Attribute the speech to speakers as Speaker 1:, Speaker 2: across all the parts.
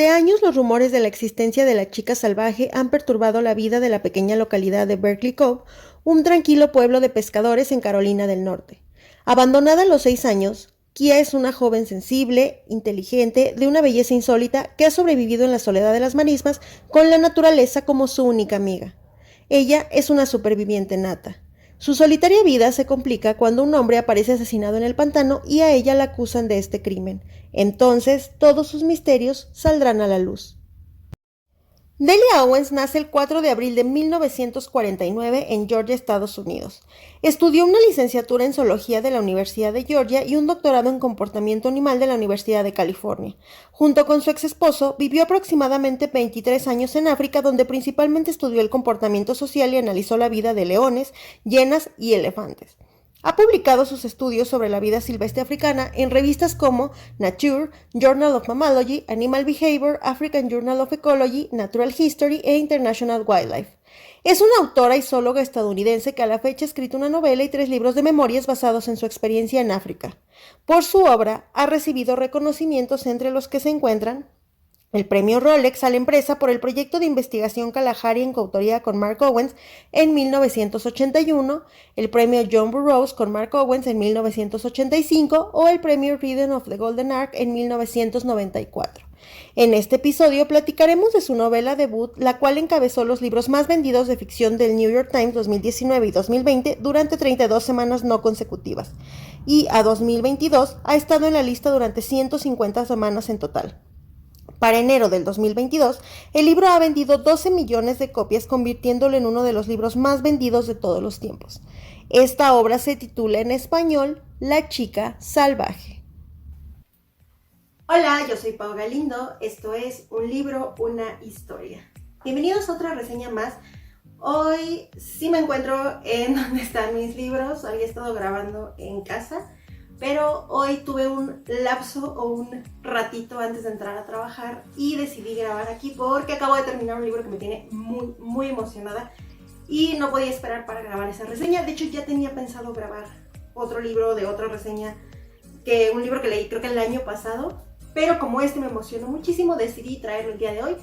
Speaker 1: años los rumores de la existencia de la chica salvaje han perturbado la vida de la pequeña localidad de Berkeley Cove, un tranquilo pueblo de pescadores en Carolina del Norte. Abandonada a los 6 años, Kia es una joven sensible, inteligente, de una belleza insólita que ha sobrevivido en la soledad de las marismas con la naturaleza como su única amiga. Ella es una superviviente nata. Su solitaria vida se complica cuando un hombre aparece asesinado en el pantano y a ella la acusan de este crimen. Entonces, todos sus misterios saldrán a la luz. Delia Owens nace el 4 de abril de 1949 en Georgia, Estados Unidos. Estudió una licenciatura en zoología de la Universidad de Georgia y un doctorado en comportamiento animal de la Universidad de California. Junto con su ex esposo, vivió aproximadamente 23 años en África, donde principalmente estudió el comportamiento social y analizó la vida de leones, hienas y elefantes. Ha publicado sus estudios sobre la vida silvestre africana en revistas como Nature, Journal of Mammalogy, Animal Behavior, African Journal of Ecology, Natural History e International Wildlife. Es una autora y zoóloga estadounidense que a la fecha ha escrito una novela y 3 libros de memorias basados en su experiencia en África. Por su obra ha recibido reconocimientos entre los que se encuentran el premio Rolex a la empresa por el proyecto de investigación Kalahari en coautoría con Mark Owens en 1981, el premio John Burroughs con Mark Owens en 1985 o el premio Reading of the Golden Ark en 1994. En este episodio platicaremos de su novela debut, la cual encabezó los libros más vendidos de ficción del New York Times 2019 y 2020 durante 32 semanas no consecutivas, y a 2022 ha estado en la lista durante 150 semanas en total. Para enero del 2022, el libro ha vendido 12 millones de copias, convirtiéndolo en uno de los libros más vendidos de todos los tiempos. Esta obra se titula en español La chica salvaje. Hola, yo soy Pau Galindo, esto es Un libro, una historia. Bienvenidos a otra reseña más. Hoy sí me encuentro en donde están mis libros, había estado grabando en casa, pero hoy tuve un lapso o un ratito antes de entrar a trabajar y decidí grabar aquí porque acabo de terminar un libro que me tiene muy emocionada y no podía esperar para grabar esa reseña. De hecho, ya tenía pensado grabar otro libro de otra reseña, un libro que leí creo que el año pasado, pero como este me emocionó muchísimo, decidí traerlo el día de hoy.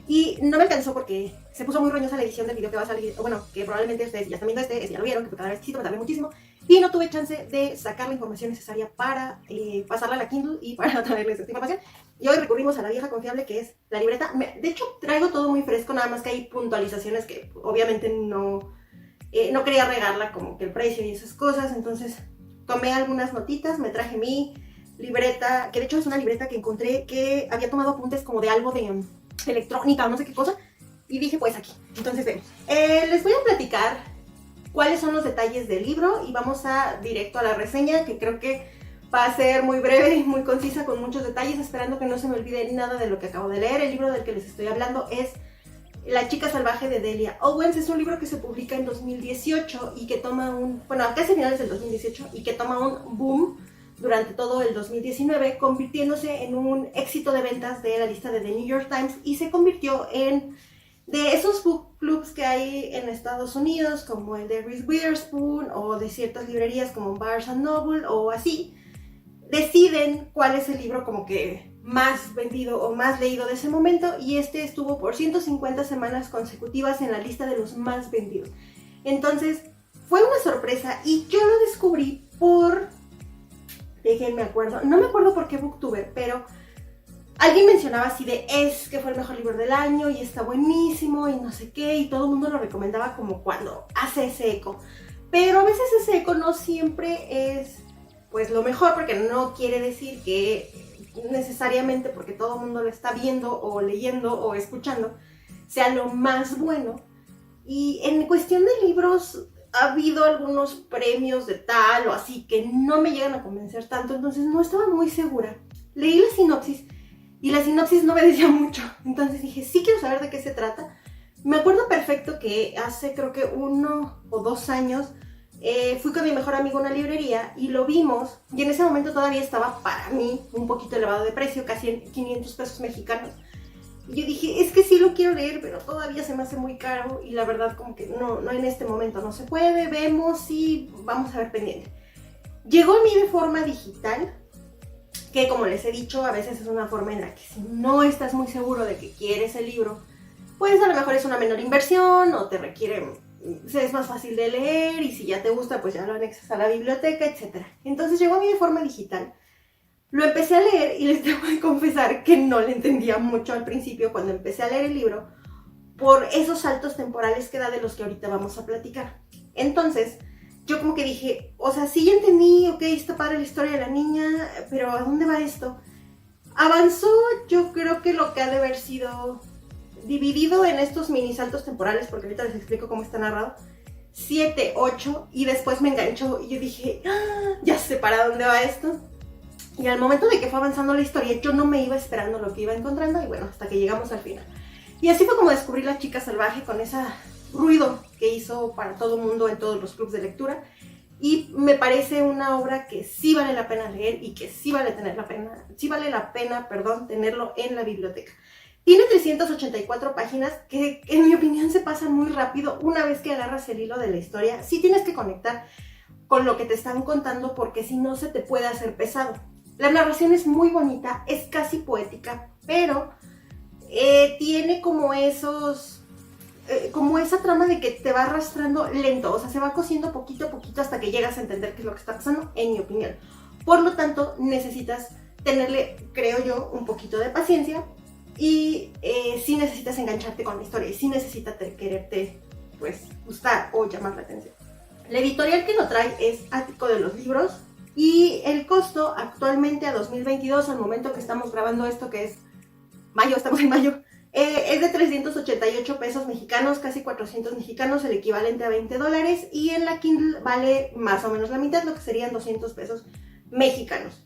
Speaker 1: Y no me alcanzó porque se puso muy roñosa la edición del video que va a salir, o bueno, que probablemente ustedes ya están viendo ya lo vieron, que cada vez me tardé muchísimo. Y no tuve chance de sacar la información necesaria para pasarla a la Kindle y para traerles esta información. Y hoy recurrimos a la vieja confiable que es la libreta. De hecho, traigo todo muy fresco, nada más que hay puntualizaciones que obviamente no quería regarla, como que el precio y esas cosas. Entonces tomé algunas notitas, me traje mi libreta, que de hecho es una libreta que encontré que había tomado apuntes como de algo de electrónica o no sé qué cosa. Y dije, pues aquí. Entonces vemos. Les voy a platicar cuáles son los detalles del libro y vamos directo a la reseña, que creo que va a ser muy breve y muy concisa con muchos detalles, esperando que no se me olvide nada de lo que acabo de leer. El libro del que les estoy hablando es La chica salvaje de Delia Owens. Es un libro que se publica en 2018 y que toma casi finales del 2018 y que toma un boom durante todo el 2019, convirtiéndose en un éxito de ventas de la lista de The New York Times y se convirtió en de esos book clubs que hay en Estados Unidos, como el de Reese Witherspoon o de ciertas librerías como Barnes & Noble o así, deciden cuál es el libro como que más vendido o más leído de ese momento, y este estuvo por 150 semanas consecutivas en la lista de los más vendidos. Entonces fue una sorpresa y yo lo descubrí déjenme acuerdo, no me acuerdo por qué booktuber, pero alguien mencionaba así que fue el mejor libro del año y está buenísimo y no sé qué, y todo el mundo lo recomendaba como cuando hace ese eco. Pero a veces ese eco no siempre es pues lo mejor, porque no quiere decir que necesariamente porque todo el mundo lo está viendo o leyendo o escuchando sea lo más bueno. Y en cuestión de libros ha habido algunos premios de tal o así que no me llegan a convencer tanto, entonces no estaba muy segura. Leí la sinopsis y la sinopsis no me decía mucho, entonces dije, sí quiero saber de qué se trata. Me acuerdo perfecto que hace creo que 1 o 2 años fui con mi mejor amigo a una librería y lo vimos, y en ese momento todavía estaba para mí un poquito elevado de precio, casi en 500 pesos mexicanos. Y yo dije, es que sí lo quiero leer, pero todavía se me hace muy caro y la verdad como que no en este momento no se puede, vemos y vamos a ver pendiente. Llegó a mí de forma digital, que como les he dicho, a veces es una forma en la que si no estás muy seguro de que quieres el libro, pues a lo mejor es una menor inversión o te requiere, es más fácil de leer y si ya te gusta, pues ya lo anexas a la biblioteca, etc. Entonces llegó a mí de forma digital. Lo empecé a leer y les tengo que confesar que no le entendía mucho al principio cuando empecé a leer el libro por esos saltos temporales que da de los que ahorita vamos a platicar. Entonces, yo como que dije, o sea, sí entendí, ok, está padre la historia de la niña, pero ¿a dónde va esto? Avanzó, yo creo que lo que ha de haber sido dividido en estos mini saltos temporales, porque ahorita les explico cómo está narrado, 7, 8, y después me enganchó y yo dije, ¡ah! Ya sé para dónde va esto. Y al momento de que fue avanzando la historia, yo no me iba esperando lo que iba encontrando, y bueno, hasta que llegamos al final. Y así fue como descubrí La chica salvaje, con ese ruido que hizo para todo el mundo en todos los clubs de lectura. Y me parece una obra que sí vale la pena leer y que sí vale la pena, tenerlo en la biblioteca. Tiene 384 páginas que en mi opinión se pasan muy rápido una vez que agarras el hilo de la historia. Sí tienes que conectar con lo que te están contando porque si no se te puede hacer pesado. La narración es muy bonita, es casi poética, pero tiene como esa trama de que te va arrastrando lento, o sea, se va cociendo poquito a poquito hasta que llegas a entender qué es lo que está pasando, en mi opinión. Por lo tanto, necesitas tenerle, creo yo, un poquito de paciencia y sí necesitas engancharte con la historia y sí necesitas quererte, pues, gustar o llamar la atención. La editorial que lo trae es Ático de los Libros y el costo actualmente a 2022, al momento que estamos grabando esto, que es mayo, estamos en mayo, es de 388 pesos mexicanos, casi 400 mexicanos, el equivalente a $20, y en la Kindle vale más o menos la mitad, lo que serían 200 pesos mexicanos.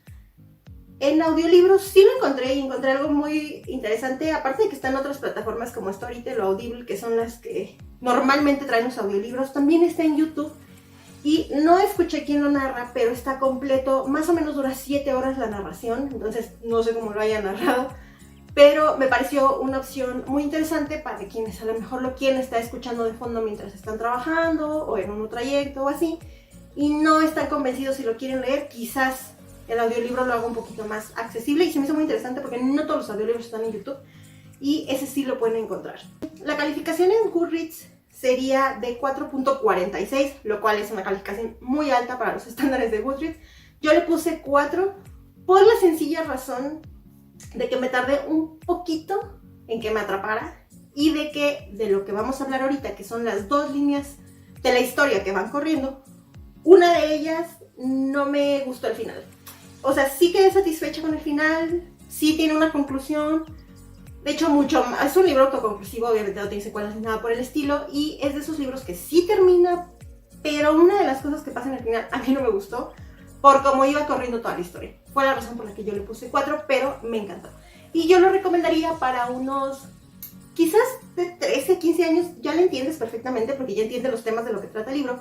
Speaker 1: En audiolibros sí lo encontré y encontré algo muy interesante, aparte de que están otras plataformas como Storytel o Audible, que son las que normalmente traen los audiolibros, también está en YouTube. Y no escuché quién lo narra, pero está completo, más o menos dura 7 horas la narración, entonces no sé cómo lo haya narrado, pero me pareció una opción muy interesante para quienes a lo mejor lo quieren estar escuchando de fondo mientras están trabajando o en un trayecto o así, y no están convencidos si lo quieren leer. Quizás el audiolibro lo haga un poquito más accesible y se me hizo muy interesante porque no todos los audiolibros están en YouTube y ese sí lo pueden encontrar. La calificación en Goodreads sería de 4.46, lo cual es una calificación muy alta para los estándares de Goodreads. Yo le puse 4 por la sencilla razón de que me tardé un poquito en que me atrapara y de lo que vamos a hablar ahorita, que son las 2 líneas de la historia que van corriendo, una de ellas no me gustó el final. O sea, sí quedé satisfecha con el final, sí tiene una conclusión. De hecho, es un libro autoconclusivo, obviamente no tiene secuelas ni nada por el estilo, y es de esos libros que sí termina, pero una de las cosas que pasa en el final a mí no me gustó, por cómo iba corriendo toda la historia. Fue la razón por la que yo le puse 4, pero me encantó. Y yo lo recomendaría para unos, quizás de 13, 15 años, ya lo entiendes perfectamente porque ya entiendes los temas de lo que trata el libro,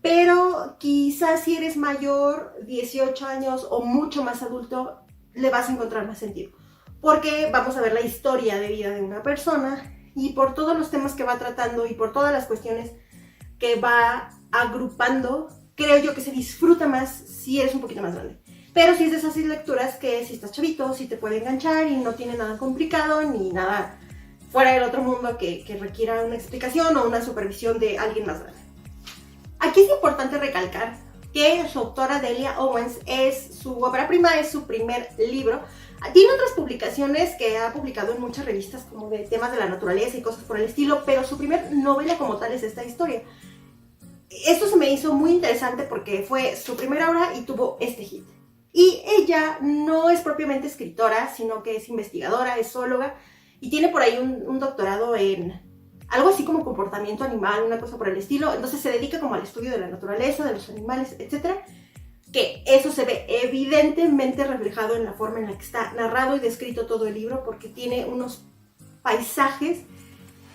Speaker 1: pero quizás si eres mayor, 18 años o mucho más adulto, le vas a encontrar más sentido. Porque vamos a ver la historia de vida de una persona y por todos los temas que va tratando y por todas las cuestiones que va agrupando, creo yo que se disfruta más si eres un poquito más grande. Pero si es de esas lecturas que si estás chavito, sí te puede enganchar y no tiene nada complicado ni nada fuera del otro mundo que requiera una explicación o una supervisión de alguien más grande. Aquí es importante recalcar que su autora Delia Owens es su ópera prima, es su primer libro. Tiene otras publicaciones que ha publicado en muchas revistas como de temas de la naturaleza y cosas por el estilo, pero su primer novela como tal es esta historia. Esto se me hizo muy interesante porque fue su primera obra y tuvo este hit. Y ella no es propiamente escritora, sino que es investigadora, es zoóloga y tiene por ahí un doctorado en algo así como comportamiento animal, una cosa por el estilo. Entonces se dedica como al estudio de la naturaleza, de los animales, etc. Que eso se ve evidentemente reflejado en la forma en la que está narrado y descrito todo el libro, porque tiene unos paisajes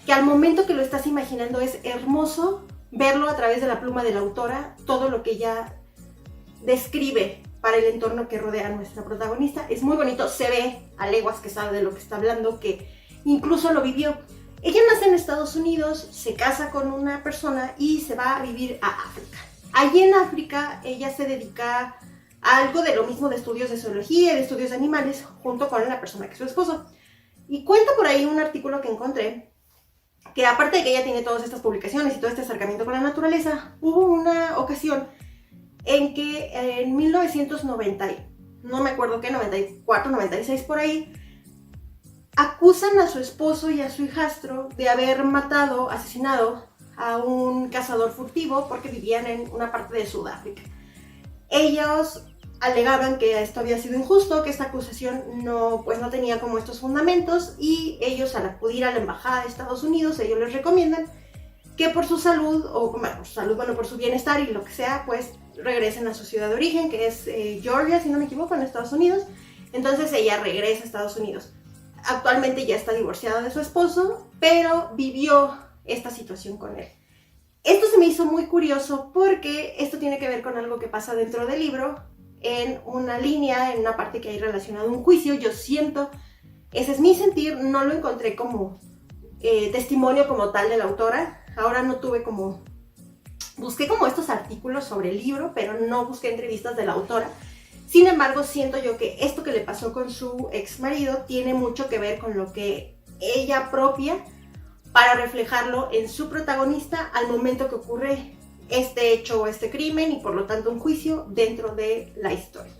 Speaker 1: que al momento que lo estás imaginando es hermoso verlo a través de la pluma de la autora, todo lo que ella describe para el entorno que rodea a nuestra protagonista. Es muy bonito, se ve a leguas que sabe de lo que está hablando, que incluso lo vivió. Ella nace en Estados Unidos, se casa con una persona y se va a vivir a África. Allí en África ella se dedica algo de lo mismo de estudios de zoología y de estudios de animales, junto con la persona que es su esposo. Y cuenta por ahí un artículo que encontré, que aparte de que ella tiene todas estas publicaciones y todo este acercamiento con la naturaleza, hubo una ocasión en que en 1990, no me acuerdo qué, 94, 96 por ahí, acusan a su esposo y a su hijastro de haber matado, asesinado a un cazador furtivo porque vivían en una parte de Sudáfrica. Ellos alegaban que esto había sido injusto, que esta acusación no tenía como estos fundamentos, y ellos, al acudir a la embajada de Estados Unidos, ellos les recomiendan que por su salud, por su bienestar y lo que sea, pues regresen a su ciudad de origen, que es Georgia, si no me equivoco, en Estados Unidos. Entonces ella regresa a Estados Unidos. Actualmente ya está divorciada de su esposo, pero vivió esta situación con él. Esto se me hizo muy curioso porque esto tiene que ver con algo que pasa dentro del libro, en una línea, en una parte que hay relacionada a un juicio. Yo siento, ese es mi sentir, no lo encontré como testimonio como tal de la autora. Ahora no tuve busqué como estos artículos sobre el libro, pero no busqué entrevistas de la autora. Sin embargo, siento yo que esto que le pasó con su ex marido tiene mucho que ver con lo que ella propia, para reflejarlo en su protagonista al momento que ocurre este hecho o este crimen, y por lo tanto un juicio dentro de la historia.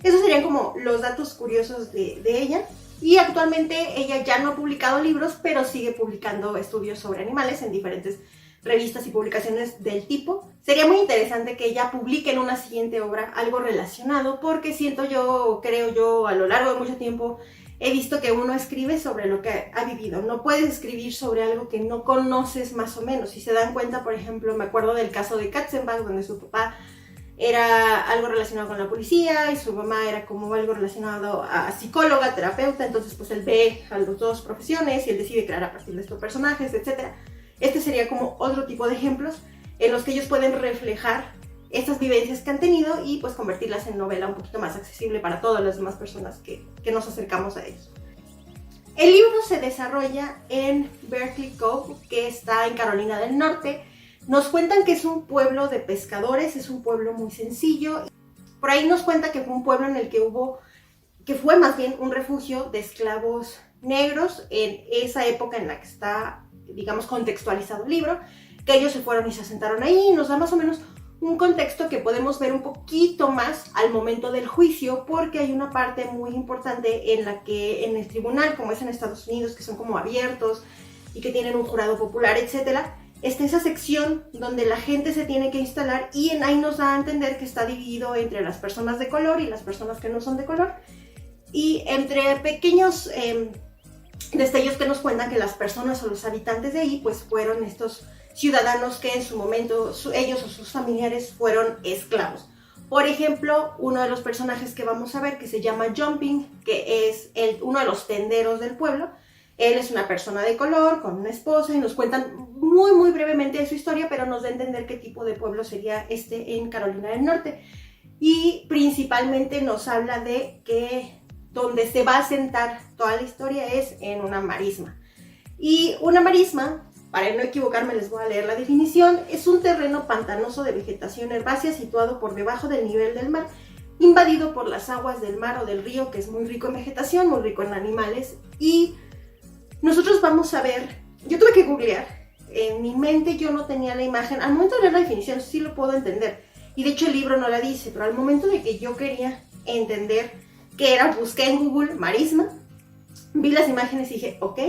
Speaker 1: Esos serían como los datos curiosos de ella. Y actualmente ella ya no ha publicado libros, pero sigue publicando estudios sobre animales en diferentes revistas y publicaciones del tipo. Sería muy interesante que ella publique en una siguiente obra algo relacionado, porque creo yo, a lo largo de mucho tiempo he visto que uno escribe sobre lo que ha vivido. No puedes escribir sobre algo que no conoces más o menos. Si se dan cuenta, por ejemplo, me acuerdo del caso de Katzenbach, donde su papá era algo relacionado con la policía y su mamá era como algo relacionado a psicóloga, terapeuta. Entonces pues él ve a las dos profesiones y él decide crear a partir de estos personajes, etc. Este sería como otro tipo de ejemplos en los que ellos pueden reflejar estas vivencias que han tenido y pues convertirlas en novela un poquito más accesible para todas las demás personas que nos acercamos a ellos. El libro se desarrolla en Berkeley Cove, que está en Carolina del Norte. Nos cuentan que es un pueblo de pescadores, es un pueblo muy sencillo. Por ahí nos cuenta que fue un pueblo en el que fue más bien un refugio de esclavos negros en esa época en la que está, digamos, contextualizado el libro, que ellos se fueron y se asentaron ahí, y nos da más o menos un contexto que podemos ver un poquito más al momento del juicio, porque hay una parte muy importante en la que en el tribunal, como es en Estados Unidos, que son como abiertos y que tienen un jurado popular, etcétera, está esa sección donde la gente se tiene que instalar, y ahí nos da a entender que está dividido entre las personas de color y las personas que no son de color, y entre pequeños destellos que nos cuentan que las personas o los habitantes de ahí pues fueron estos ciudadanos que en su momento ellos o sus familiares fueron esclavos. Por ejemplo, uno de los personajes que vamos a ver, que se llama Jumping, que es uno de los tenderos del pueblo. Él es una persona de color, con una esposa, y nos cuentan muy muy brevemente de su historia, pero nos da a entender qué tipo de pueblo sería este en Carolina del Norte. Y principalmente nos habla de que donde se va a sentar toda la historia es en una marisma. Y una marisma, para no equivocarme les voy a leer la definición, es un terreno pantanoso de vegetación herbácea situado por debajo del nivel del mar, invadido por las aguas del mar o del río, que es muy rico en vegetación, muy rico en animales. Y nosotros vamos a ver, yo tuve que googlear, en mi mente yo no tenía la imagen, al momento de leer la definición sí lo puedo entender, y de hecho el libro no la dice, pero al momento de que yo quería entender qué era, busqué en Google marisma, vi las imágenes y dije, ok,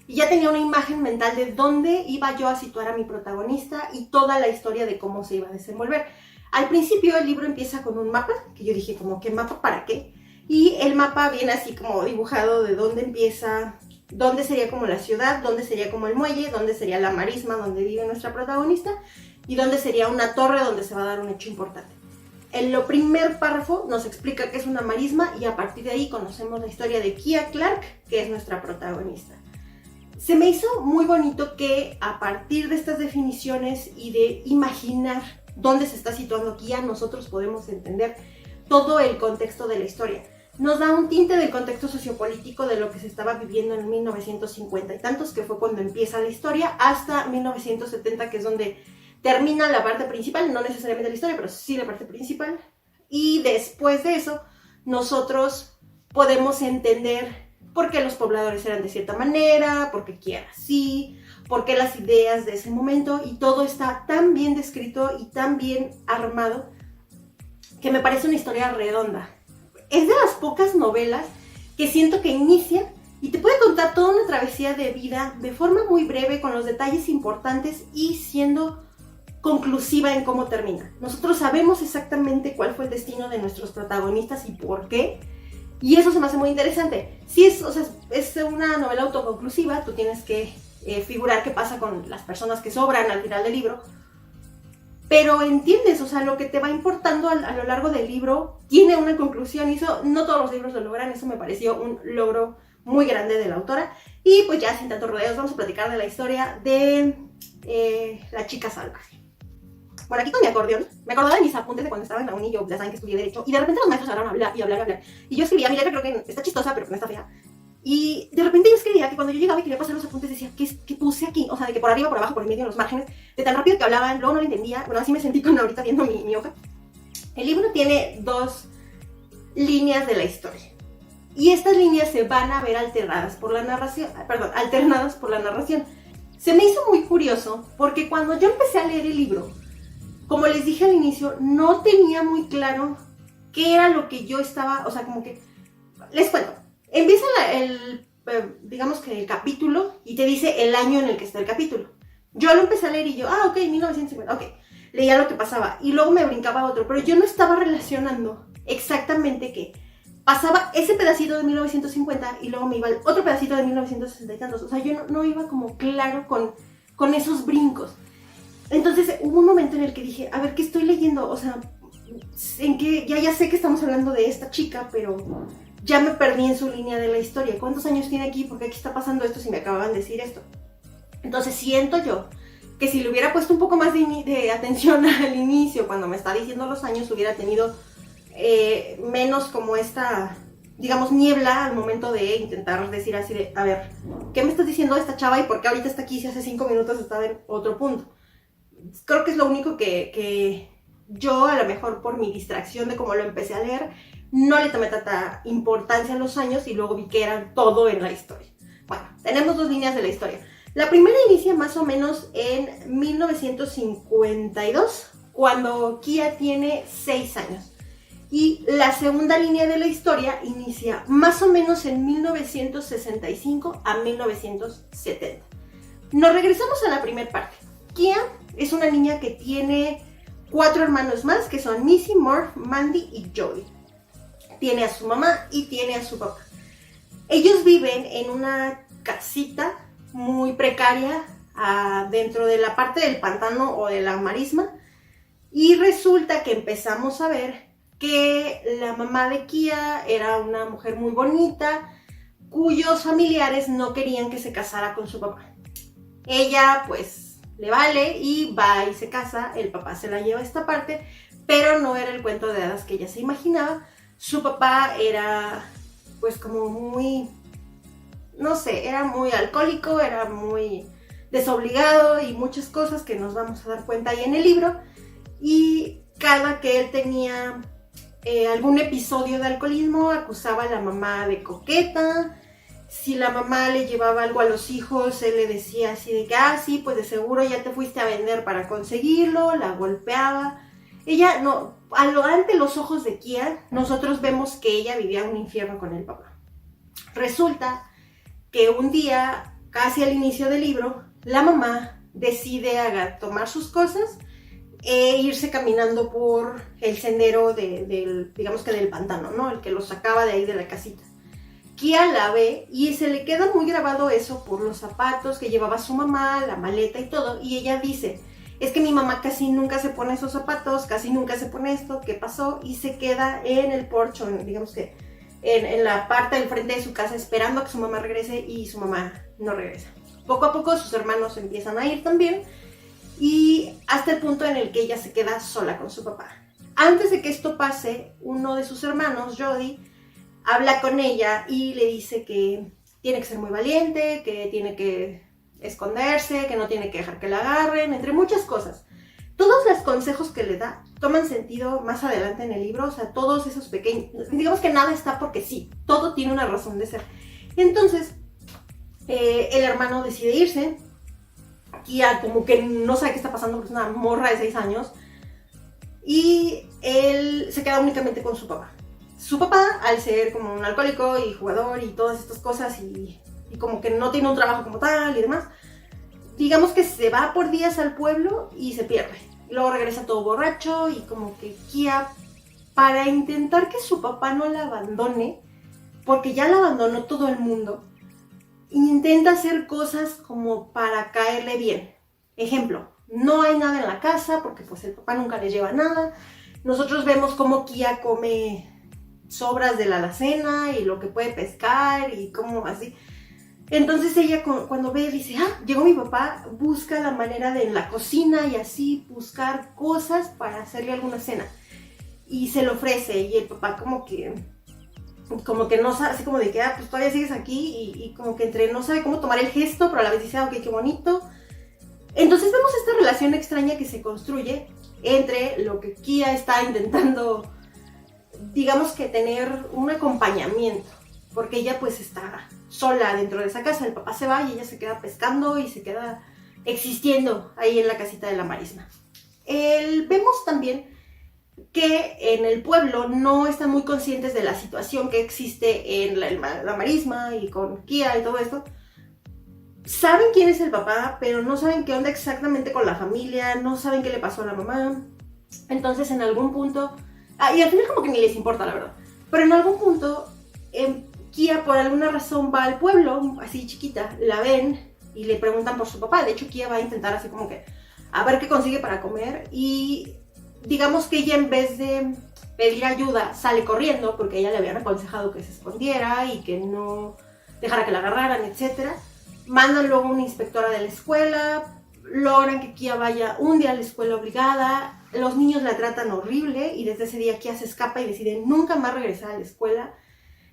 Speaker 1: y ya tenía una imagen mental de dónde iba yo a situar a mi protagonista y toda la historia de cómo se iba a desenvolver. Al principio el libro empieza con un mapa, que yo dije como, ¿qué mapa para qué? Y el mapa viene así como dibujado de dónde empieza, dónde sería como la ciudad, dónde sería como el muelle, dónde sería la marisma donde vive nuestra protagonista, y dónde sería una torre donde se va a dar un hecho importante. En lo primer párrafo nos explica qué es una marisma, y a partir de ahí conocemos la historia de Kia Clark, que es nuestra protagonista. Se me hizo muy bonito que a partir de estas definiciones y de imaginar dónde se está situando Kia, nosotros podemos entender todo el contexto de la historia. Nos da un tinte del contexto sociopolítico de lo que se estaba viviendo en 1950 y tantos, que fue cuando empieza la historia, hasta 1970, que es donde termina la parte principal, no necesariamente la historia, pero sí la parte principal. y después de eso nosotros podemos entender por qué los pobladores eran de cierta manera, por qué Kia era así, por qué las ideas de ese momento, y todo está tan bien descrito y tan bien armado que me parece una historia redonda. Es de las pocas novelas que siento que inician y te puede contar toda una travesía de vida de forma muy breve, con los detalles importantes y siendo conclusiva en cómo termina. Nosotros sabemos exactamente cuál fue el destino de nuestros protagonistas y por qué, y eso se me hace muy interesante. Si es, o sea, es una novela autoconclusiva, tú tienes que figurar qué pasa con las personas que sobran al final del libro, pero entiendes, o sea, lo que te va importando a lo largo del libro tiene una conclusión, y eso no todos los libros lo logran. Eso me pareció un logro muy grande de la autora. Y pues ya sin tantos rodeos vamos a platicar de la historia de La chica salvaje. Bueno, aquí con mi acordeón, me acordaba de mis apuntes de cuando estaba en la uni. Yo ya saben que estudié Derecho, y de repente los maestros hablaron a hablar y hablar y hablar, y yo escribía, mi letra creo que está chistosa, pero que no está fea. Y de repente yo escribía que cuando yo llegaba y quería pasar los apuntes decía, ¿qué puse aquí? O sea, de que por arriba, por abajo, por el medio, en los márgenes, de tan rápido que hablaban, luego no lo entendía. Bueno, así me sentí con ahorita viendo mi hoja. El libro tiene dos líneas de la historia, y estas líneas se van a ver alternadas por la narración. Se me hizo muy curioso porque cuando yo empecé a leer el libro, como les dije al inicio, no tenía muy claro qué era lo que yo estaba, o sea, como que, les cuento, empieza digamos que el capítulo y te dice el año en el que está el capítulo. Yo lo empecé a leer y yo, ok, 1950, ok, leía lo que pasaba y luego me brincaba a otro, pero yo no estaba relacionando exactamente qué pasaba ese pedacito de 1950 y luego me iba al otro pedacito de 1960 y tantos. O sea, yo no iba como claro con esos brincos. Entonces hubo un momento en el que dije, a ver, ¿qué estoy leyendo? O sea, en que ya sé que estamos hablando de esta chica, pero ya me perdí en su línea de la historia. ¿Cuántos años tiene aquí? ¿Por qué aquí está pasando esto si me acababan de decir esto? Entonces siento yo que si le hubiera puesto un poco más de atención al inicio, cuando me está diciendo los años, hubiera tenido menos como esta, digamos, niebla al momento de intentar decir así de, a ver, ¿qué me estás diciendo de esta chava y por qué ahorita está aquí si hace 5 minutos estaba en otro punto? Creo que es lo único que yo, a lo mejor por mi distracción de cómo lo empecé a leer, no le tomé tanta importancia a los años y luego vi que eran todo en la historia. Bueno, tenemos dos líneas de la historia. La primera inicia más o menos en 1952, cuando Kia tiene 6 años. Y la segunda línea de la historia inicia más o menos en 1965 a 1970. Nos regresamos a la primera parte. Kia es una niña que tiene 4 hermanos más, que son Missy, Murph, Mandy y Jody. Tiene a su mamá y tiene a su papá. Ellos viven en una casita muy precaria dentro de la parte del pantano o de la marisma, y resulta que empezamos a ver que la mamá de Kia era una mujer muy bonita, cuyos familiares no querían que se casara con su papá. Ella pues le vale y va y se casa, el papá se la lleva a esta parte, pero no era el cuento de hadas que ella se imaginaba. Su papá era pues como muy, no sé, era muy alcohólico, era muy desobligado y muchas cosas que nos vamos a dar cuenta ahí en el libro. Y cada que él tenía algún episodio de alcoholismo, acusaba a la mamá de coqueta. Si la mamá le llevaba algo a los hijos, él le decía así de que, sí, pues de seguro ya te fuiste a vender para conseguirlo, la golpeaba. Ella, no, ante los ojos de Kia, nosotros vemos que ella vivía un infierno con el papá. Resulta que un día, casi al inicio del libro, la mamá decide tomar sus cosas e irse caminando por el sendero digamos que del pantano, ¿no? El que los sacaba de ahí de la casita. Kia la ve y se le queda muy grabado eso por los zapatos que llevaba su mamá, la maleta y todo, y ella dice, es que mi mamá casi nunca se pone esos zapatos, casi nunca se pone esto, ¿qué pasó? Y se queda en el porche, digamos que en la parte del frente de su casa esperando a que su mamá regrese, y su mamá no regresa. Poco a poco sus hermanos empiezan a ir también, y hasta el punto en el que ella se queda sola con su papá. Antes de que esto pase, uno de sus hermanos, Jody, habla con ella y le dice que tiene que ser muy valiente, que tiene que esconderse, que no tiene que dejar que la agarren, entre muchas cosas. Todos los consejos que le da toman sentido más adelante en el libro, o sea, todos esos pequeños, digamos que nada está porque sí, todo tiene una razón de ser. Entonces, el hermano decide irse, Kia como que no sabe qué está pasando porque es una morra de 6 años, y él se queda únicamente con su papá. Su papá, al ser como un alcohólico y jugador y todas estas cosas, y como que no tiene un trabajo como tal y demás, digamos que se va por días al pueblo y se pierde. Luego regresa todo borracho y como que Kia, para intentar que su papá no la abandone, porque ya la abandonó todo el mundo, intenta hacer cosas como para caerle bien. Ejemplo, no hay nada en la casa porque pues el papá nunca le lleva nada. Nosotros vemos cómo Kia come sobras de la alacena y lo que puede pescar y cómo así. Entonces ella cuando ve, dice, llegó mi papá, busca la manera de en la cocina y así buscar cosas para hacerle alguna cena. Y se lo ofrece y el papá como que no sabe, así como de que, pues todavía sigues aquí y como que entre no sabe cómo tomar el gesto, pero a la vez dice, ok, qué bonito. Entonces vemos esta relación extraña que se construye entre lo que Kia está intentando, digamos que tener un acompañamiento, porque ella pues está sola dentro de esa casa, el papá se va y ella se queda pescando y se queda existiendo ahí en la casita de la marisma. Vemos también que en el pueblo no están muy conscientes de la situación que existe en la marisma y con Kia y todo esto. Saben quién es el papá, pero no saben qué onda exactamente con la familia, no saben qué le pasó a la mamá. Entonces en algún punto, y al final como que ni les importa la verdad, pero en algún punto Kia por alguna razón va al pueblo, así chiquita, la ven y le preguntan por su papá. De hecho Kia va a intentar así como que a ver qué consigue para comer y digamos que ella en vez de pedir ayuda sale corriendo porque ella le habían aconsejado que se escondiera y que no dejara que la agarraran, etc. Mandan luego una inspectora de la escuela, logran que Kia vaya un día a la escuela obligada, los niños la tratan horrible y desde ese día Kia se escapa y decide nunca más regresar a la escuela.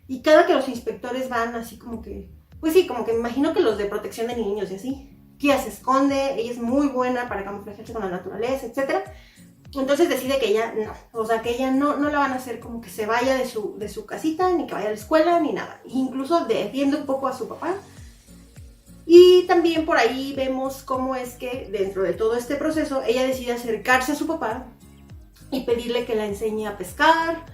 Speaker 1: Y cada que los inspectores van así como que, pues sí, como que me imagino que los de protección de niños y así, Kia se esconde, ella es muy buena para camuflajearse con la naturaleza, etc. Entonces decide que ella no, o sea que ella no la van a hacer como que se vaya de su casita, ni que vaya a la escuela, ni nada. Incluso defiende un poco a su papá. Y también por ahí vemos cómo es que dentro de todo este proceso ella decide acercarse a su papá y pedirle que la enseñe a pescar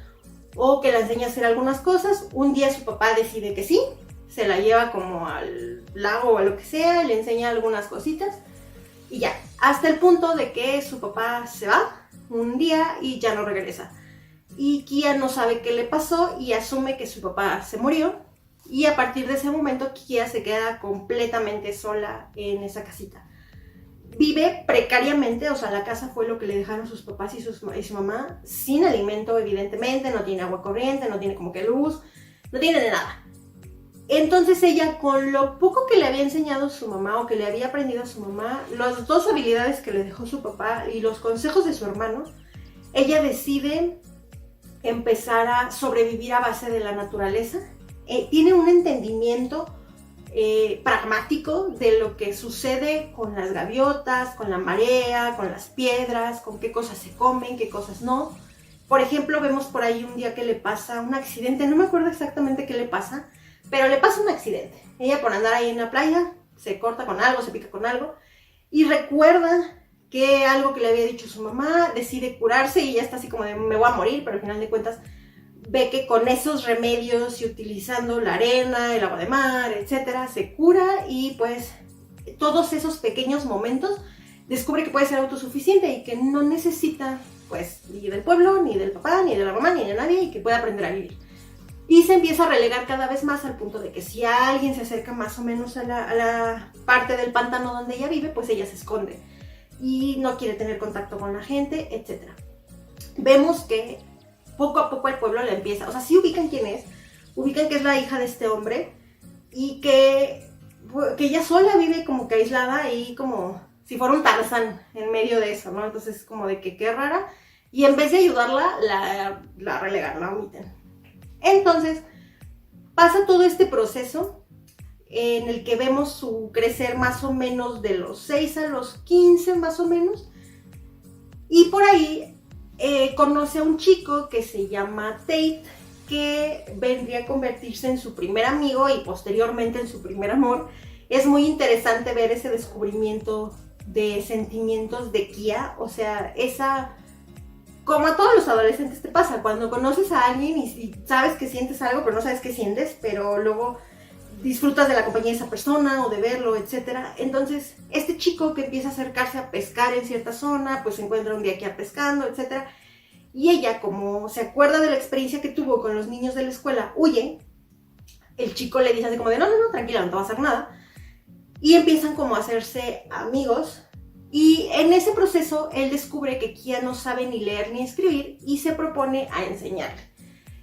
Speaker 1: o que la enseñe a hacer algunas cosas. Un día su papá decide que sí, se la lleva como al lago o a lo que sea, le enseña algunas cositas y ya, hasta el punto de que su papá se va un día y ya no regresa. Y Kia no sabe qué le pasó y asume que su papá se murió. Y a partir de ese momento Kia se queda completamente sola en esa casita. Vive precariamente, o sea, la casa fue lo que le dejaron sus papás y su mamá, sin alimento evidentemente, no tiene agua corriente, no tiene como que luz, no tiene de nada. Entonces ella, con lo poco que le había enseñado su mamá o que le había aprendido a su mamá, las 2 habilidades que le dejó su papá y los consejos de su hermano, ella decide empezar a sobrevivir a base de la naturaleza. Tiene un entendimiento pragmático de lo que sucede con las gaviotas, con la marea, con las piedras, con qué cosas se comen, qué cosas no. Por ejemplo, vemos por ahí un día que le pasa un accidente, no me acuerdo exactamente qué le pasa, pero le pasa un accidente. Ella por andar ahí en la playa se corta con algo, se pica con algo y recuerda que algo que le había dicho su mamá, decide curarse y ya está así como de me voy a morir, pero al final de cuentas ve que con esos remedios y utilizando la arena, el agua de mar, etcétera, se cura y pues todos esos pequeños momentos descubre que puede ser autosuficiente y que no necesita pues ni del pueblo, ni del papá, ni de la mamá, ni de nadie y que puede aprender a vivir. Y se empieza a relegar cada vez más al punto de que si alguien se acerca más o menos a la parte del pantano donde ella vive, pues ella se esconde y no quiere tener contacto con la gente, etc. Vemos que poco a poco el pueblo la empieza, o sea, sí ubican quién es, ubican que es la hija de este hombre y que ella sola vive como que aislada y como si fuera un Tarzán en medio de eso, ¿no? Entonces como de que qué rara y en vez de ayudarla, la relegan, la omiten. Entonces pasa todo este proceso en el que vemos su crecer más o menos de los 6 a los 15 más o menos Y por ahí conoce a un chico que se llama Tate, que vendría a convertirse en su primer amigo y posteriormente en su primer amor. Es muy interesante ver ese descubrimiento de sentimientos de Kia, o sea, como a todos los adolescentes te pasa, cuando conoces a alguien y sabes que sientes algo, pero no sabes qué sientes, pero luego disfrutas de la compañía de esa persona o de verlo, etc. Entonces, este chico que empieza a acercarse a pescar en cierta zona, pues se encuentra un día aquí pescando, etc. Y ella, como se acuerda de la experiencia que tuvo con los niños de la escuela, huye. El chico le dice así como de, no, tranquila, no te va a hacer nada. Y empiezan como a hacerse amigos. Y en ese proceso, él descubre que Kia no sabe ni leer ni escribir y se propone a enseñarle.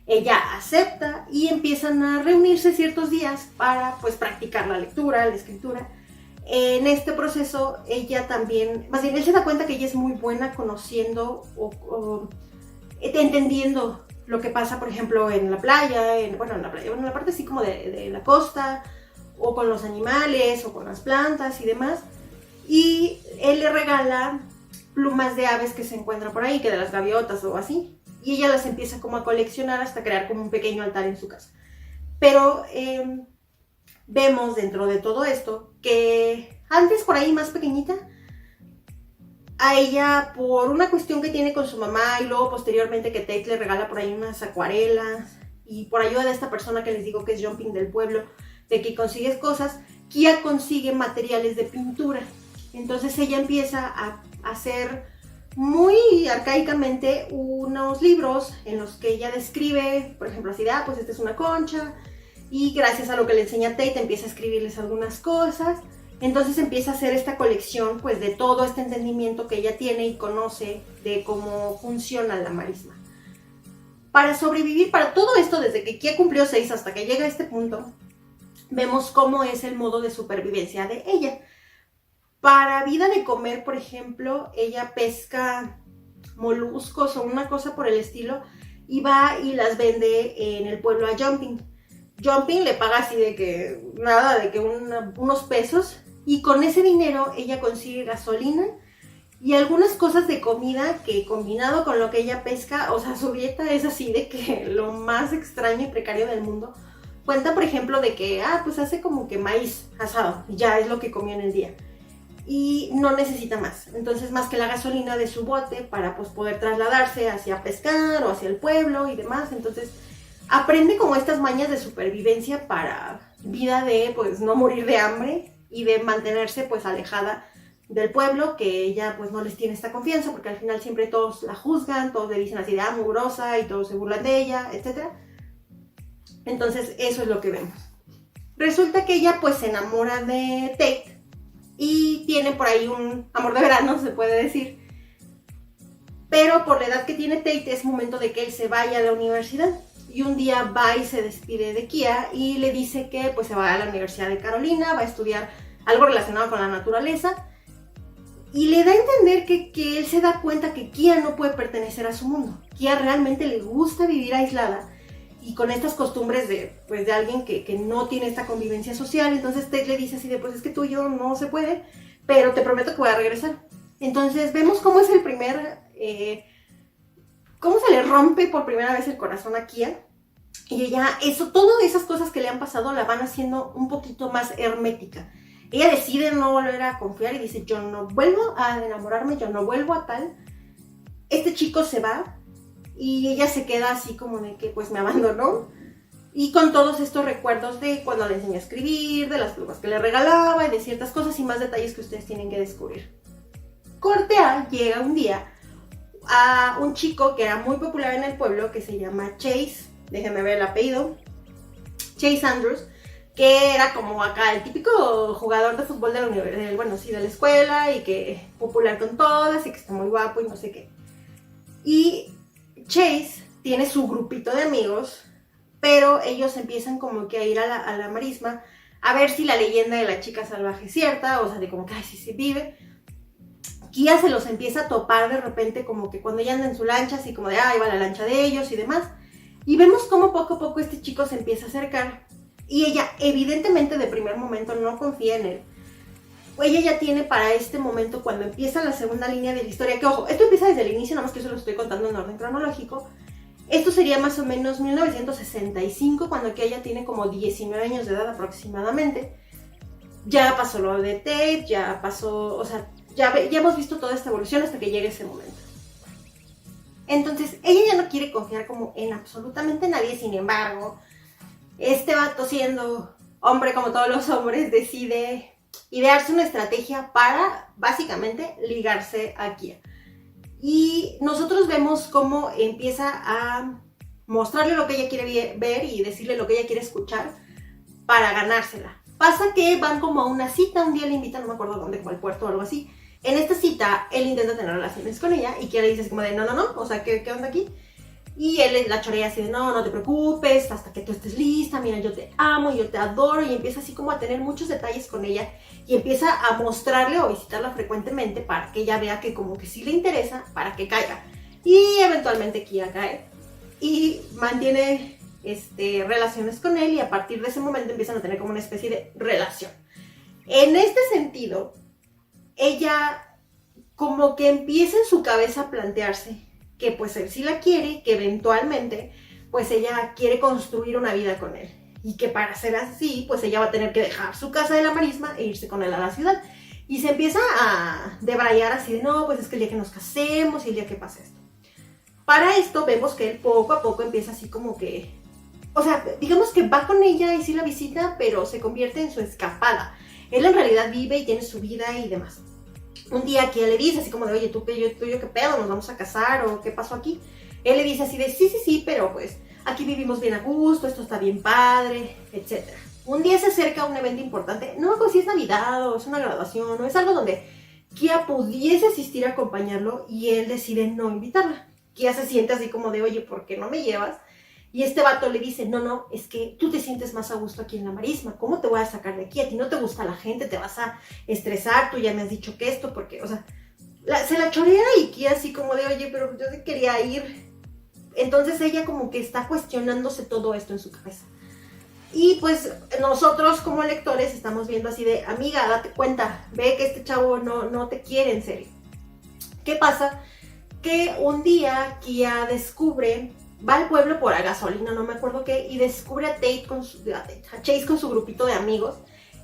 Speaker 1: Ella acepta y empiezan a reunirse ciertos días para pues practicar la lectura, la escritura. En este proceso ella también, más bien él se da cuenta que ella es muy buena conociendo o entendiendo lo que pasa, por ejemplo, en la playa, en la parte así como de la costa, o con los animales, o con las plantas y demás. Y él le regala plumas de aves que se encuentran por ahí, que de las gaviotas o así. Y ella las empieza como a coleccionar hasta crear como un pequeño altar en su casa. Pero vemos dentro de todo esto que antes, por ahí más pequeñita, a ella, por una cuestión que tiene con su mamá y luego posteriormente que Tate le regala por ahí unas acuarelas y por ayuda de esta persona que les digo que es Jumping del pueblo, de que consigues cosas, Kia consigue materiales de pintura. Entonces ella empieza a hacer muy arcaicamente unos libros en los que ella describe, por ejemplo, así de, pues esta es una concha, y gracias a lo que le enseña Tate empieza a escribirles algunas cosas. Entonces empieza a hacer esta colección pues de todo este entendimiento que ella tiene y conoce de cómo funciona la marisma. Para sobrevivir, para todo esto, desde que Kia cumplió 6 hasta que llega a este punto, vemos cómo es el modo de supervivencia de ella. Para vida de comer, por ejemplo, ella pesca moluscos o una cosa por el estilo y va y las vende en el pueblo a Jumping. Jumping le paga así de que nada, de que unos pesos, y con ese dinero ella consigue gasolina y algunas cosas de comida que combinado con lo que ella pesca, o sea, su dieta es así de que lo más extraño y precario del mundo. Cuenta, por ejemplo, de que, pues hace como que maíz asado, ya es lo que comió en el día. Y no necesita más, entonces más que la gasolina de su bote para pues poder trasladarse hacia pescar o hacia el pueblo y demás. Entonces aprende como estas mañas de supervivencia para vida de pues no morir de hambre y de mantenerse pues alejada del pueblo, que ella pues no les tiene esta confianza porque al final siempre todos la juzgan, todos le dicen así de mugrosa y todos se burlan de ella, etc. Entonces eso es lo que vemos. Resulta que ella pues se enamora de Tate y tiene por ahí un amor de verano, se puede decir. Pero por la edad que tiene Tate es momento de que él se vaya a la universidad. Y un día va y se despide de Kia y le dice que pues se va a la Universidad de Carolina, va a estudiar algo relacionado con la naturaleza. Y le da a entender que él se da cuenta que Kia no puede pertenecer a su mundo. Kia realmente le gusta vivir aislada y con estas costumbres de alguien que no tiene esta convivencia social. Entonces Tate le dice así de, pues es que tú y yo no se puede, pero te prometo que voy a regresar. Entonces vemos cómo es el primer, cómo se le rompe por primera vez el corazón a Kia. Y ella, todas esas cosas que le han pasado la van haciendo un poquito más hermética. Ella decide no volver a confiar y dice, yo no vuelvo a enamorarme, yo no vuelvo a tal. Este chico se va y ella se queda así como de que pues me abandonó. Y con todos estos recuerdos de cuando le enseñó a escribir, de las plumas que le regalaba y de ciertas cosas y más detalles que ustedes tienen que descubrir. Corte A, llega un día a un chico que era muy popular en el pueblo que se llama Chase, déjenme ver el apellido, Chase Andrews, que era como acá el típico jugador de fútbol de la de la escuela y que es popular con todas y que está muy guapo y no sé qué. Y Chase tiene su grupito de amigos, pero ellos empiezan como que a ir a la marisma a ver si la leyenda de la chica salvaje es cierta, o sea, de como que si se vive. Kia se los empieza a topar de repente como que cuando ella anda en su lancha, así como de, ahí va la lancha de ellos y demás. Y vemos cómo poco a poco este chico se empieza a acercar. Y ella evidentemente de primer momento no confía en él. ella ya tiene para este momento, cuando empieza la segunda línea de la historia, que ojo, esto empieza desde el inicio, nada más que yo se lo estoy contando en orden cronológico. Esto sería más o menos 1965, cuando aquí ella tiene como 19 años de edad aproximadamente. Ya pasó lo de Tate, ya pasó, o sea, ya hemos visto toda esta evolución hasta que llegue ese momento. Entonces, ella ya no quiere confiar como en absolutamente nadie, sin embargo, este vato, siendo hombre como todos los hombres, decide idearse una estrategia para, básicamente, ligarse a Kia. Y nosotros vemos cómo empieza a mostrarle lo que ella quiere ver y decirle lo que ella quiere escuchar para ganársela. Pasa que van como a una cita, un día le invitan, no me acuerdo dónde, como al puerto o algo así. En esta cita, él intenta tener relaciones con ella y Kia le dice así como de no, o sea, ¿qué onda aquí? Y él la chorea así de no te preocupes, hasta que tú estés lista, mira, yo te amo, yo te adoro, y empieza así como a tener muchos detalles con ella y empieza a mostrarle o visitarla frecuentemente para que ella vea que como que sí le interesa, para que caiga. Y eventualmente Kia cae y mantiene relaciones con él, y a partir de ese momento empiezan a tener como una especie de relación. En este sentido, ella como que empieza en su cabeza a plantearse que pues él sí la quiere, que eventualmente pues ella quiere construir una vida con él, y que para ser así pues ella va a tener que dejar su casa de la marisma e irse con él a la ciudad. Y se empieza a debrayar así de no, pues es que el día que nos casemos y el día que pase esto. Para esto vemos que él poco a poco empieza así como que, o sea, digamos que va con ella y sí la visita, pero se convierte en su escapada. Él en realidad vive y tiene su vida y demás. Un día que le dice así como de, oye, tú y yo, ¿qué pedo? ¿Nos vamos a casar? ¿O qué pasó aquí? Él le dice así de, sí, pero pues aquí vivimos bien a gusto, esto está bien padre, etc. Un día se acerca a un evento importante, no me acuerdo si es Navidad o es una graduación o es algo donde Kia pudiese asistir a acompañarlo, y él decide no invitarla. Kia se siente así como de, oye, ¿por qué no me llevas? Y este vato le dice, no, es que tú te sientes más a gusto aquí en la marisma, ¿cómo te voy a sacar de aquí? A ti no te gusta la gente, te vas a estresar, tú ya me has dicho que esto, porque, o sea, se la chorea, y Kia así como de, oye, pero yo sí quería ir. Entonces ella como que está cuestionándose todo esto en su cabeza. Y pues nosotros como lectores estamos viendo así de, amiga, date cuenta, ve que este chavo no te quiere en serio. ¿Qué pasa? Que un día Kia va al pueblo por a gasolina, no me acuerdo qué, y descubre a Chase con su grupito de amigos.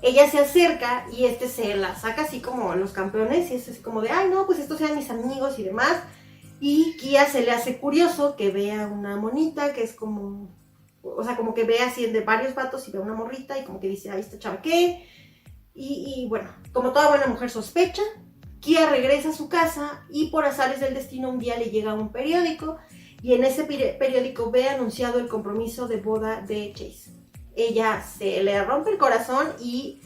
Speaker 1: Ella se acerca y se la saca así como los campeones, y es así como de, ay no, pues estos sean mis amigos y demás. Y Kia se le hace curioso que vea una monita que es como, o sea, como que ve así de varios vatos y ve una morrita y como que dice, ay, esta chava qué. Y bueno, como toda buena mujer sospecha, Kia regresa a su casa y por azares del destino un día le llega un periódico, y en ese periódico ve anunciado el compromiso de boda de Chase. Ella se le rompe el corazón, y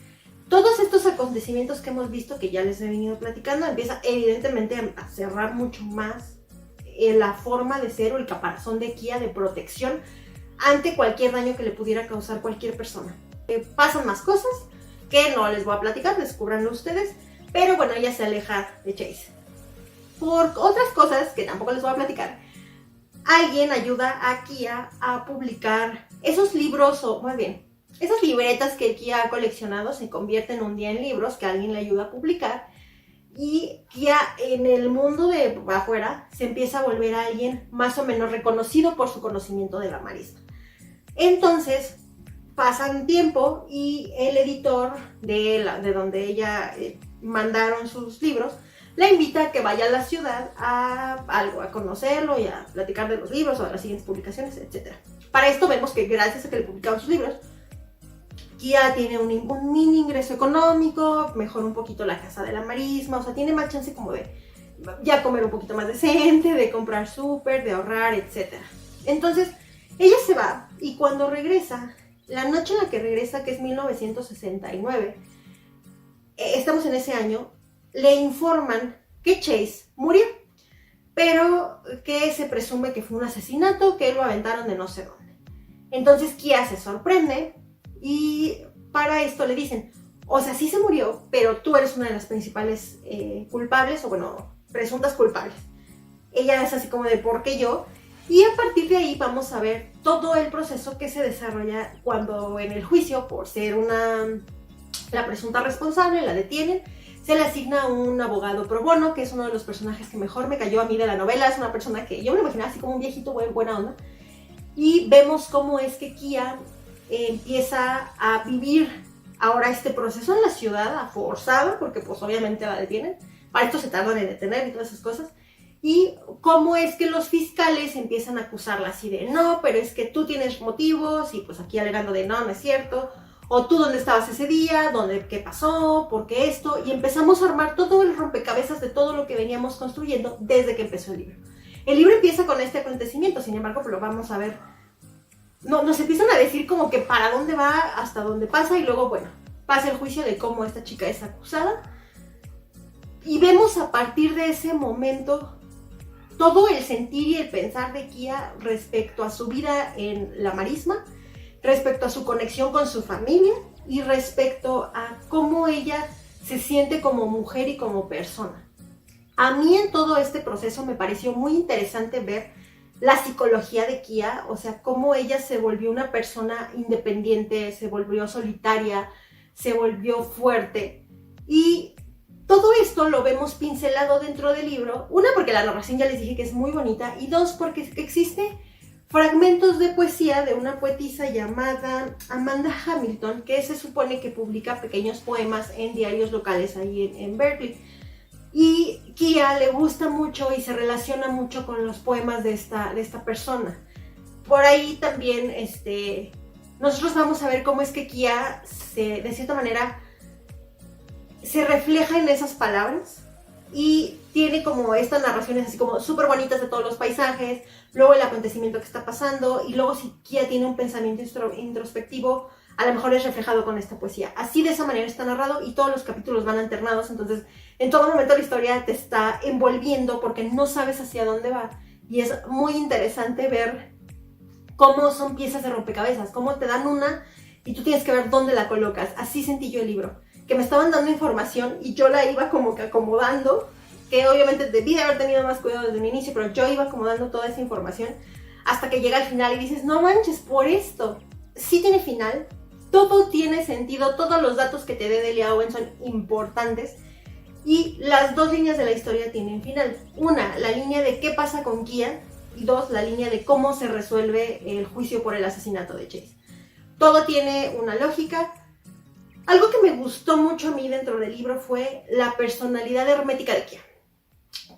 Speaker 1: todos estos acontecimientos que hemos visto, que ya les he venido platicando, empieza evidentemente a cerrar mucho más la forma de ser o el caparazón de Kia de protección ante cualquier daño que le pudiera causar cualquier persona. Pasan más cosas que no les voy a platicar, descúbranlo ustedes, pero bueno, ella se aleja de Chase. Por otras cosas que tampoco les voy a platicar, alguien ayuda a Kia a publicar esos libros, o más bien, esas libretas que Kia ha coleccionado se convierten un día en libros que alguien le ayuda a publicar, y Kia en el mundo de afuera se empieza a volver a alguien más o menos reconocido por su conocimiento de la marisma. Entonces pasan tiempo y el editor de donde ella mandaron sus libros la invita a que vaya a la ciudad a conocerlo y a platicar de los libros o de las siguientes publicaciones, etc. Para esto vemos que gracias a que le publicaron sus libros, Kia tiene un mini ingreso económico, mejora un poquito la casa de la marisma, o sea, tiene más chance como de ya comer un poquito más decente, de comprar súper, de ahorrar, etc. Entonces, ella se va, y cuando regresa, la noche en la que regresa, que es 1969, estamos en ese año, le informan que Chase murió, pero que se presume que fue un asesinato, que lo aventaron de no sé dónde. Entonces Kia se sorprende, y para esto le dicen, o sea, sí se murió, pero tú eres una de las principales culpables, o bueno, presuntas culpables. Ella es así como de, ¿por qué yo? Y a partir de ahí vamos a ver todo el proceso que se desarrolla cuando en el juicio, por ser una la presunta responsable, la detienen, se le asigna un abogado pro bono, que es uno de los personajes que mejor me cayó a mí de la novela. Es una persona que yo me lo imaginaba así como un viejito buena onda. Y vemos cómo es que Kia empieza a vivir ahora este proceso en la ciudad, forzado, porque pues obviamente la detienen. Para esto se tardan en detener y todas esas cosas. Y cómo es que los fiscales empiezan a acusarla así de, no, pero es que tú tienes motivos, y pues aquí alegando de, no, no es cierto. O tú dónde estabas ese día, qué pasó, por qué esto. Y empezamos a armar todo el rompecabezas de todo lo que veníamos construyendo desde que empezó el libro. El libro empieza con este acontecimiento, sin embargo, pues lo vamos a ver. Nos empiezan a decir como que para dónde va, hasta dónde pasa, y luego, bueno, pasa el juicio de cómo esta chica es acusada. Y vemos a partir de ese momento todo el sentir y el pensar de Kia respecto a su vida en la marisma, respecto a su conexión con su familia y respecto a cómo ella se siente como mujer y como persona. A mí en todo este proceso me pareció muy interesante ver la psicología de Kia, o sea, cómo ella se volvió una persona independiente, se volvió solitaria, se volvió fuerte. Y todo esto lo vemos pincelado dentro del libro. Una, porque la narración ya les dije que es muy bonita, y dos, porque existe fragmentos de poesía de una poetisa llamada Amanda Hamilton, que se supone que publica pequeños poemas en diarios locales ahí en Berkeley. Y Kia le gusta mucho y se relaciona mucho con los poemas de esta persona. Por ahí también nosotros vamos a ver cómo es que Kia, de cierta manera, se refleja en esas palabras y tiene como estas narraciones así como súper bonitas de todos los paisajes, luego el acontecimiento que está pasando, y luego si Kia tiene un pensamiento introspectivo, a lo mejor es reflejado con esta poesía. Así, de esa manera está narrado, y todos los capítulos van alternados, entonces en todo momento la historia te está envolviendo porque no sabes hacia dónde va, y es muy interesante ver cómo son piezas de rompecabezas, cómo te dan una y tú tienes que ver dónde la colocas. Así sentí yo el libro, que me estaban dando información y yo la iba como que acomodando, que obviamente debí de haber tenido más cuidado desde un inicio, pero yo iba acomodando toda esa información hasta que llega al final y dices, no manches, por esto. Sí tiene final, todo tiene sentido, todos los datos que te dé Delia Owen son importantes, y las dos líneas de la historia tienen final. Una, la línea de qué pasa con Kia, y dos, la línea de cómo se resuelve el juicio por el asesinato de Chase. Todo tiene una lógica. Algo que me gustó mucho a mí dentro del libro fue la personalidad hermética de Kia.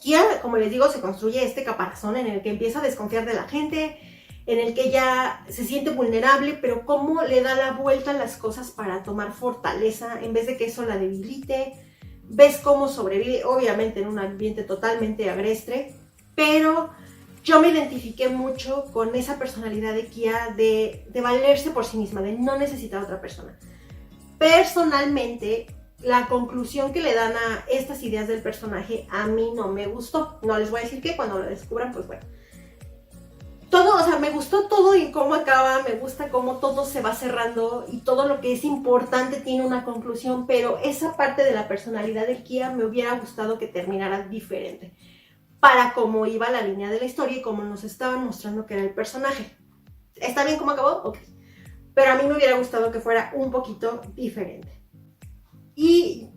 Speaker 1: Kia, como les digo, se construye este caparazón en el que empieza a desconfiar de la gente, en el que ella se siente vulnerable, pero cómo le da la vuelta a las cosas para tomar fortaleza en vez de que eso la debilite. Ves cómo sobrevive, obviamente en un ambiente totalmente agreste, pero yo me identifiqué mucho con esa personalidad de Kia de valerse por sí misma, de no necesitar a otra persona. Personalmente, la conclusión que le dan a estas ideas del personaje a mí no me gustó. No les voy a decir que cuando lo descubran, pues bueno. Todo, o sea, me gustó todo y cómo acaba, me gusta cómo todo se va cerrando y todo lo que es importante tiene una conclusión, pero esa parte de la personalidad de Kia me hubiera gustado que terminara diferente, para cómo iba la línea de la historia y cómo nos estaban mostrando que era el personaje. ¿Está bien cómo acabó? Ok. Pero a mí me hubiera gustado que fuera un poquito diferente. Y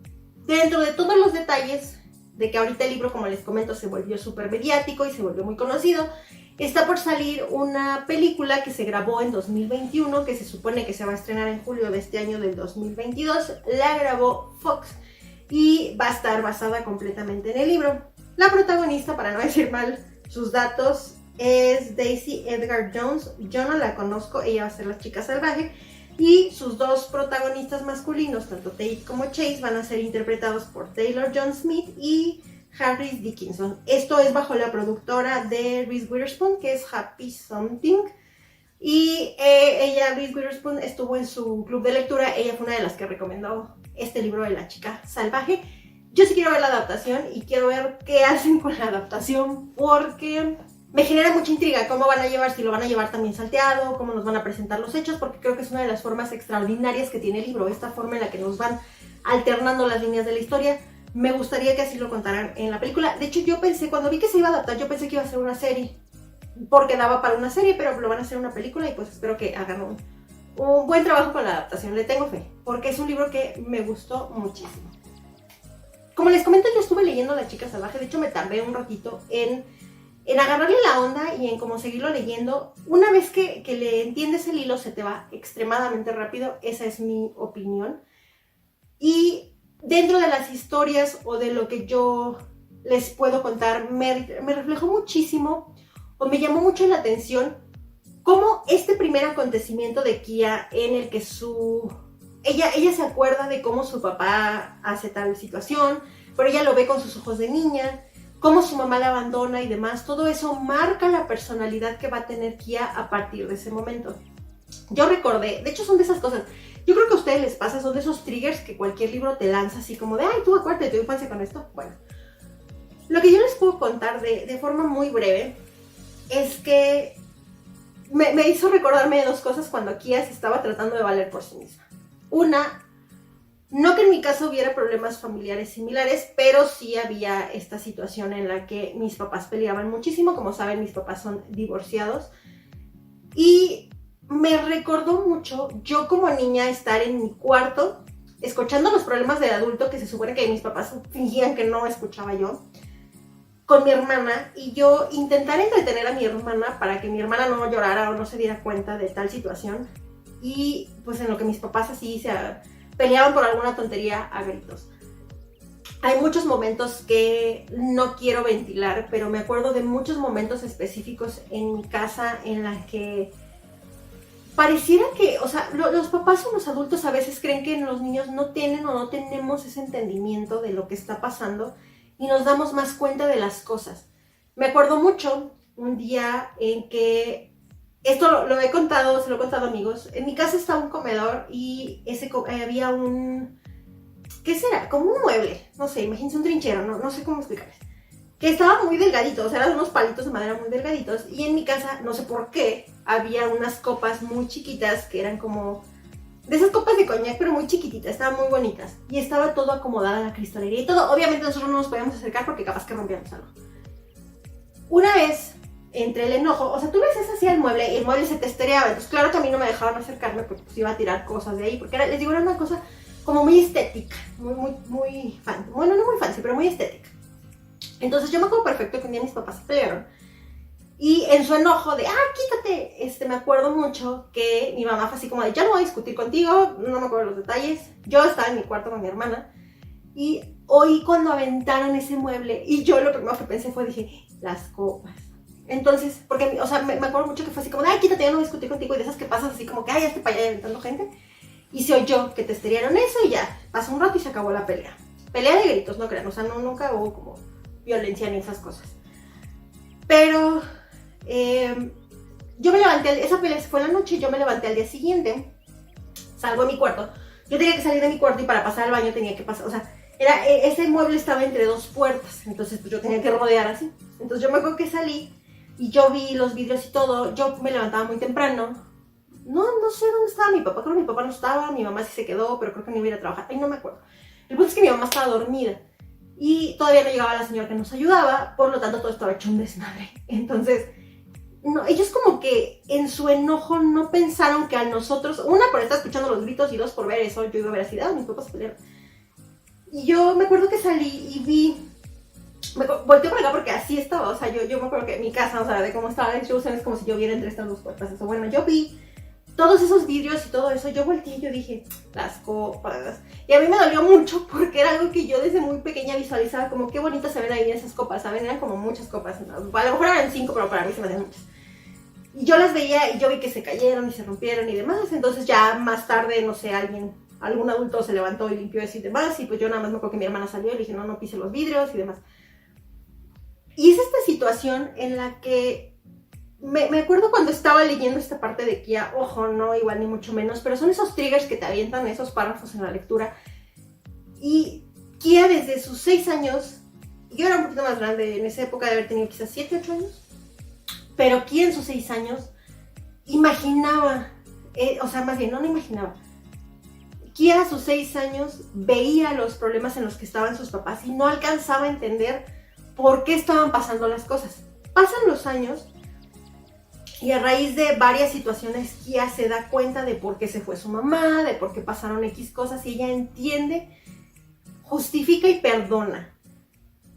Speaker 1: dentro de todos los detalles de que ahorita el libro, como les comento, se volvió súper mediático y se volvió muy conocido, está por salir una película que se grabó en 2021, que se supone que se va a estrenar en julio de este año del 2022. La grabó Fox y va a estar basada completamente en el libro. La protagonista, para no decir mal sus datos, es Daisy Edgar Jones. Yo no la conozco, ella va a ser la chica salvaje. Y sus dos protagonistas masculinos, tanto Tate como Chase, van a ser interpretados por Taylor John Smith y Harris Dickinson. Esto es bajo la productora de Reese Witherspoon, que es Happy Something. Y ella, Reese Witherspoon, estuvo en su club de lectura. Ella fue una de las que recomendó este libro de la chica salvaje. Yo sí quiero ver la adaptación y quiero ver qué hacen con la adaptación, porque me genera mucha intriga cómo van a llevar, si lo van a llevar también salteado, cómo nos van a presentar los hechos, porque creo que es una de las formas extraordinarias que tiene el libro, esta forma en la que nos van alternando las líneas de la historia. Me gustaría que así lo contaran en la película. De hecho, yo pensé, cuando vi que se iba a adaptar, yo pensé que iba a ser una serie, porque daba para una serie, pero lo van a hacer una película y pues espero que hagan un buen trabajo con la adaptación. Le tengo fe, porque es un libro que me gustó muchísimo. Como les comento, yo estuve leyendo La chica salvaje, de hecho me tardé un ratito en agarrarle la onda y en cómo seguirlo leyendo. Una vez que le entiendes el hilo, se te va extremadamente rápido, esa es mi opinión. Y dentro de las historias o de lo que yo les puedo contar, me reflejó muchísimo o me llamó mucho la atención cómo este primer acontecimiento de Kia en el que ella se acuerda de cómo su papá hace tal situación, pero ella lo ve con sus ojos de niña, cómo su mamá la abandona y demás, todo eso marca la personalidad que va a tener Kia a partir de ese momento. Yo recordé, de hecho son de esas cosas, yo creo que a ustedes les pasa, son de esos triggers que cualquier libro te lanza así como de, ay, tú acuérdate de tu infancia con esto. Bueno, lo que yo les puedo contar de forma muy breve es que me hizo recordarme de dos cosas cuando Kia se estaba tratando de valer por sí misma. Una, no que en mi caso hubiera problemas familiares similares, pero sí había esta situación en la que mis papás peleaban muchísimo. Como saben, mis papás son divorciados. Y me recordó mucho yo como niña estar en mi cuarto, escuchando los problemas del adulto que se supone que mis papás fingían que no escuchaba yo, con mi hermana, y yo intentar entretener a mi hermana para que mi hermana no llorara o no se diera cuenta de tal situación. Y pues en lo que mis papás así se peleaban por alguna tontería a gritos. Hay muchos momentos que no quiero ventilar, pero me acuerdo de muchos momentos específicos en mi casa en la que pareciera que, o sea, los papás o los adultos a veces creen que los niños no tienen o no tenemos ese entendimiento de lo que está pasando y nos damos más cuenta de las cosas. Me acuerdo mucho un día en que, esto lo he contado, se lo he contado a amigos, en mi casa estaba un comedor y había un, ¿qué será? Como un mueble, no sé, imagínense un trinchero, no sé cómo explicarles, que estaba muy delgadito, o sea, eran unos palitos de madera muy delgaditos, y en mi casa, no sé por qué, había unas copas muy chiquitas que eran como de esas copas de coñac, pero muy chiquititas, estaban muy bonitas, y estaba todo acomodada la cristalería y todo. Obviamente nosotros no nos podíamos acercar porque capaz que rompíamos algo. Una vez, entre el enojo, o sea, tú ves así al mueble y el mueble se te estereaba, entonces claro que a mí no me dejaban acercarme porque pues iba a tirar cosas de ahí, porque era, les digo, era una cosa como muy estética, muy fancy, bueno, no muy fancy, pero muy estética. Entonces yo me acuerdo perfecto que un día mis papás se pelearon y en su enojo de, quítate, me acuerdo mucho que mi mamá fue así como de, ya no voy a discutir contigo, no me acuerdo los detalles. Yo estaba en mi cuarto con mi hermana y oí cuando aventaron ese mueble y yo lo primero que pensé fue, dije, las copas. Entonces, porque, o sea, me acuerdo mucho que fue así como de, quítate, ya no voy a discutir contigo, y de esas que pasas así como que, ya estoy para allá aventando gente. Y se oyó que te esterearon eso y ya, pasó un rato y se acabó la pelea. Pelea de gritos, no crean, o sea, nunca hubo como violencia ni esas cosas. Pero yo me levanté, esa pelea fue en la noche, yo me levanté al día siguiente, salgo de mi cuarto. Yo tenía que salir de mi cuarto y para pasar al baño tenía que pasar, o sea, ese mueble estaba entre dos puertas, entonces pues yo tenía que rodear así. Entonces yo me acuerdo que salí y yo vi los vidrios y todo, yo me levantaba muy temprano. No sé dónde estaba mi papá, creo que mi papá no estaba, mi mamá sí se quedó, pero creo que no iba a ir a trabajar, ay, no me acuerdo. El punto es que mi mamá estaba dormida y todavía no llegaba la señora que nos ayudaba, por lo tanto todo estaba hecho un desmadre. Entonces, no, ellos como que en su enojo no pensaron que a nosotros, una por estar escuchando los gritos y dos por ver eso, yo iba a ver así, mis papás se pelearon. Y yo me acuerdo que salí y vi, volteé por acá porque así estaba, o sea, yo me acuerdo que mi casa, o sea, de cómo estaba la distribución es como si yo viera entre estas dos puertas, eso, bueno, yo vi todos esos vidrios y todo eso, yo volteé y yo dije, las copas. Y a mí me dolió mucho porque era algo que yo desde muy pequeña visualizaba como qué bonitas se ven ahí esas copas, ¿saben? Eran como muchas copas, ¿no? A lo mejor eran 5, pero para mí se me hacían muchas. Y yo las veía y yo vi que se cayeron y se rompieron y demás, entonces ya más tarde, no sé, algún adulto se levantó y limpió eso y demás, y pues yo nada más me acuerdo que mi hermana salió y le dije, no pise los vidrios y demás. Y es esta situación en la que me acuerdo cuando estaba leyendo esta parte de Kia, ojo, no igual ni mucho menos, pero son esos triggers que te avientan esos párrafos en la lectura. Y Kia desde sus 6 años, yo era un poquito más grande en esa época de haber tenido quizás 7, 8 años, pero Kia en sus 6 años imaginaba, o sea, más bien no imaginaba. Kia a sus 6 años veía los problemas en los que estaban sus papás y no alcanzaba a entender por qué estaban pasando las cosas. Pasan los años Y a raíz de varias situaciones, Kia se da cuenta de por qué se fue su mamá, de por qué pasaron X cosas, y ella entiende, justifica y perdona.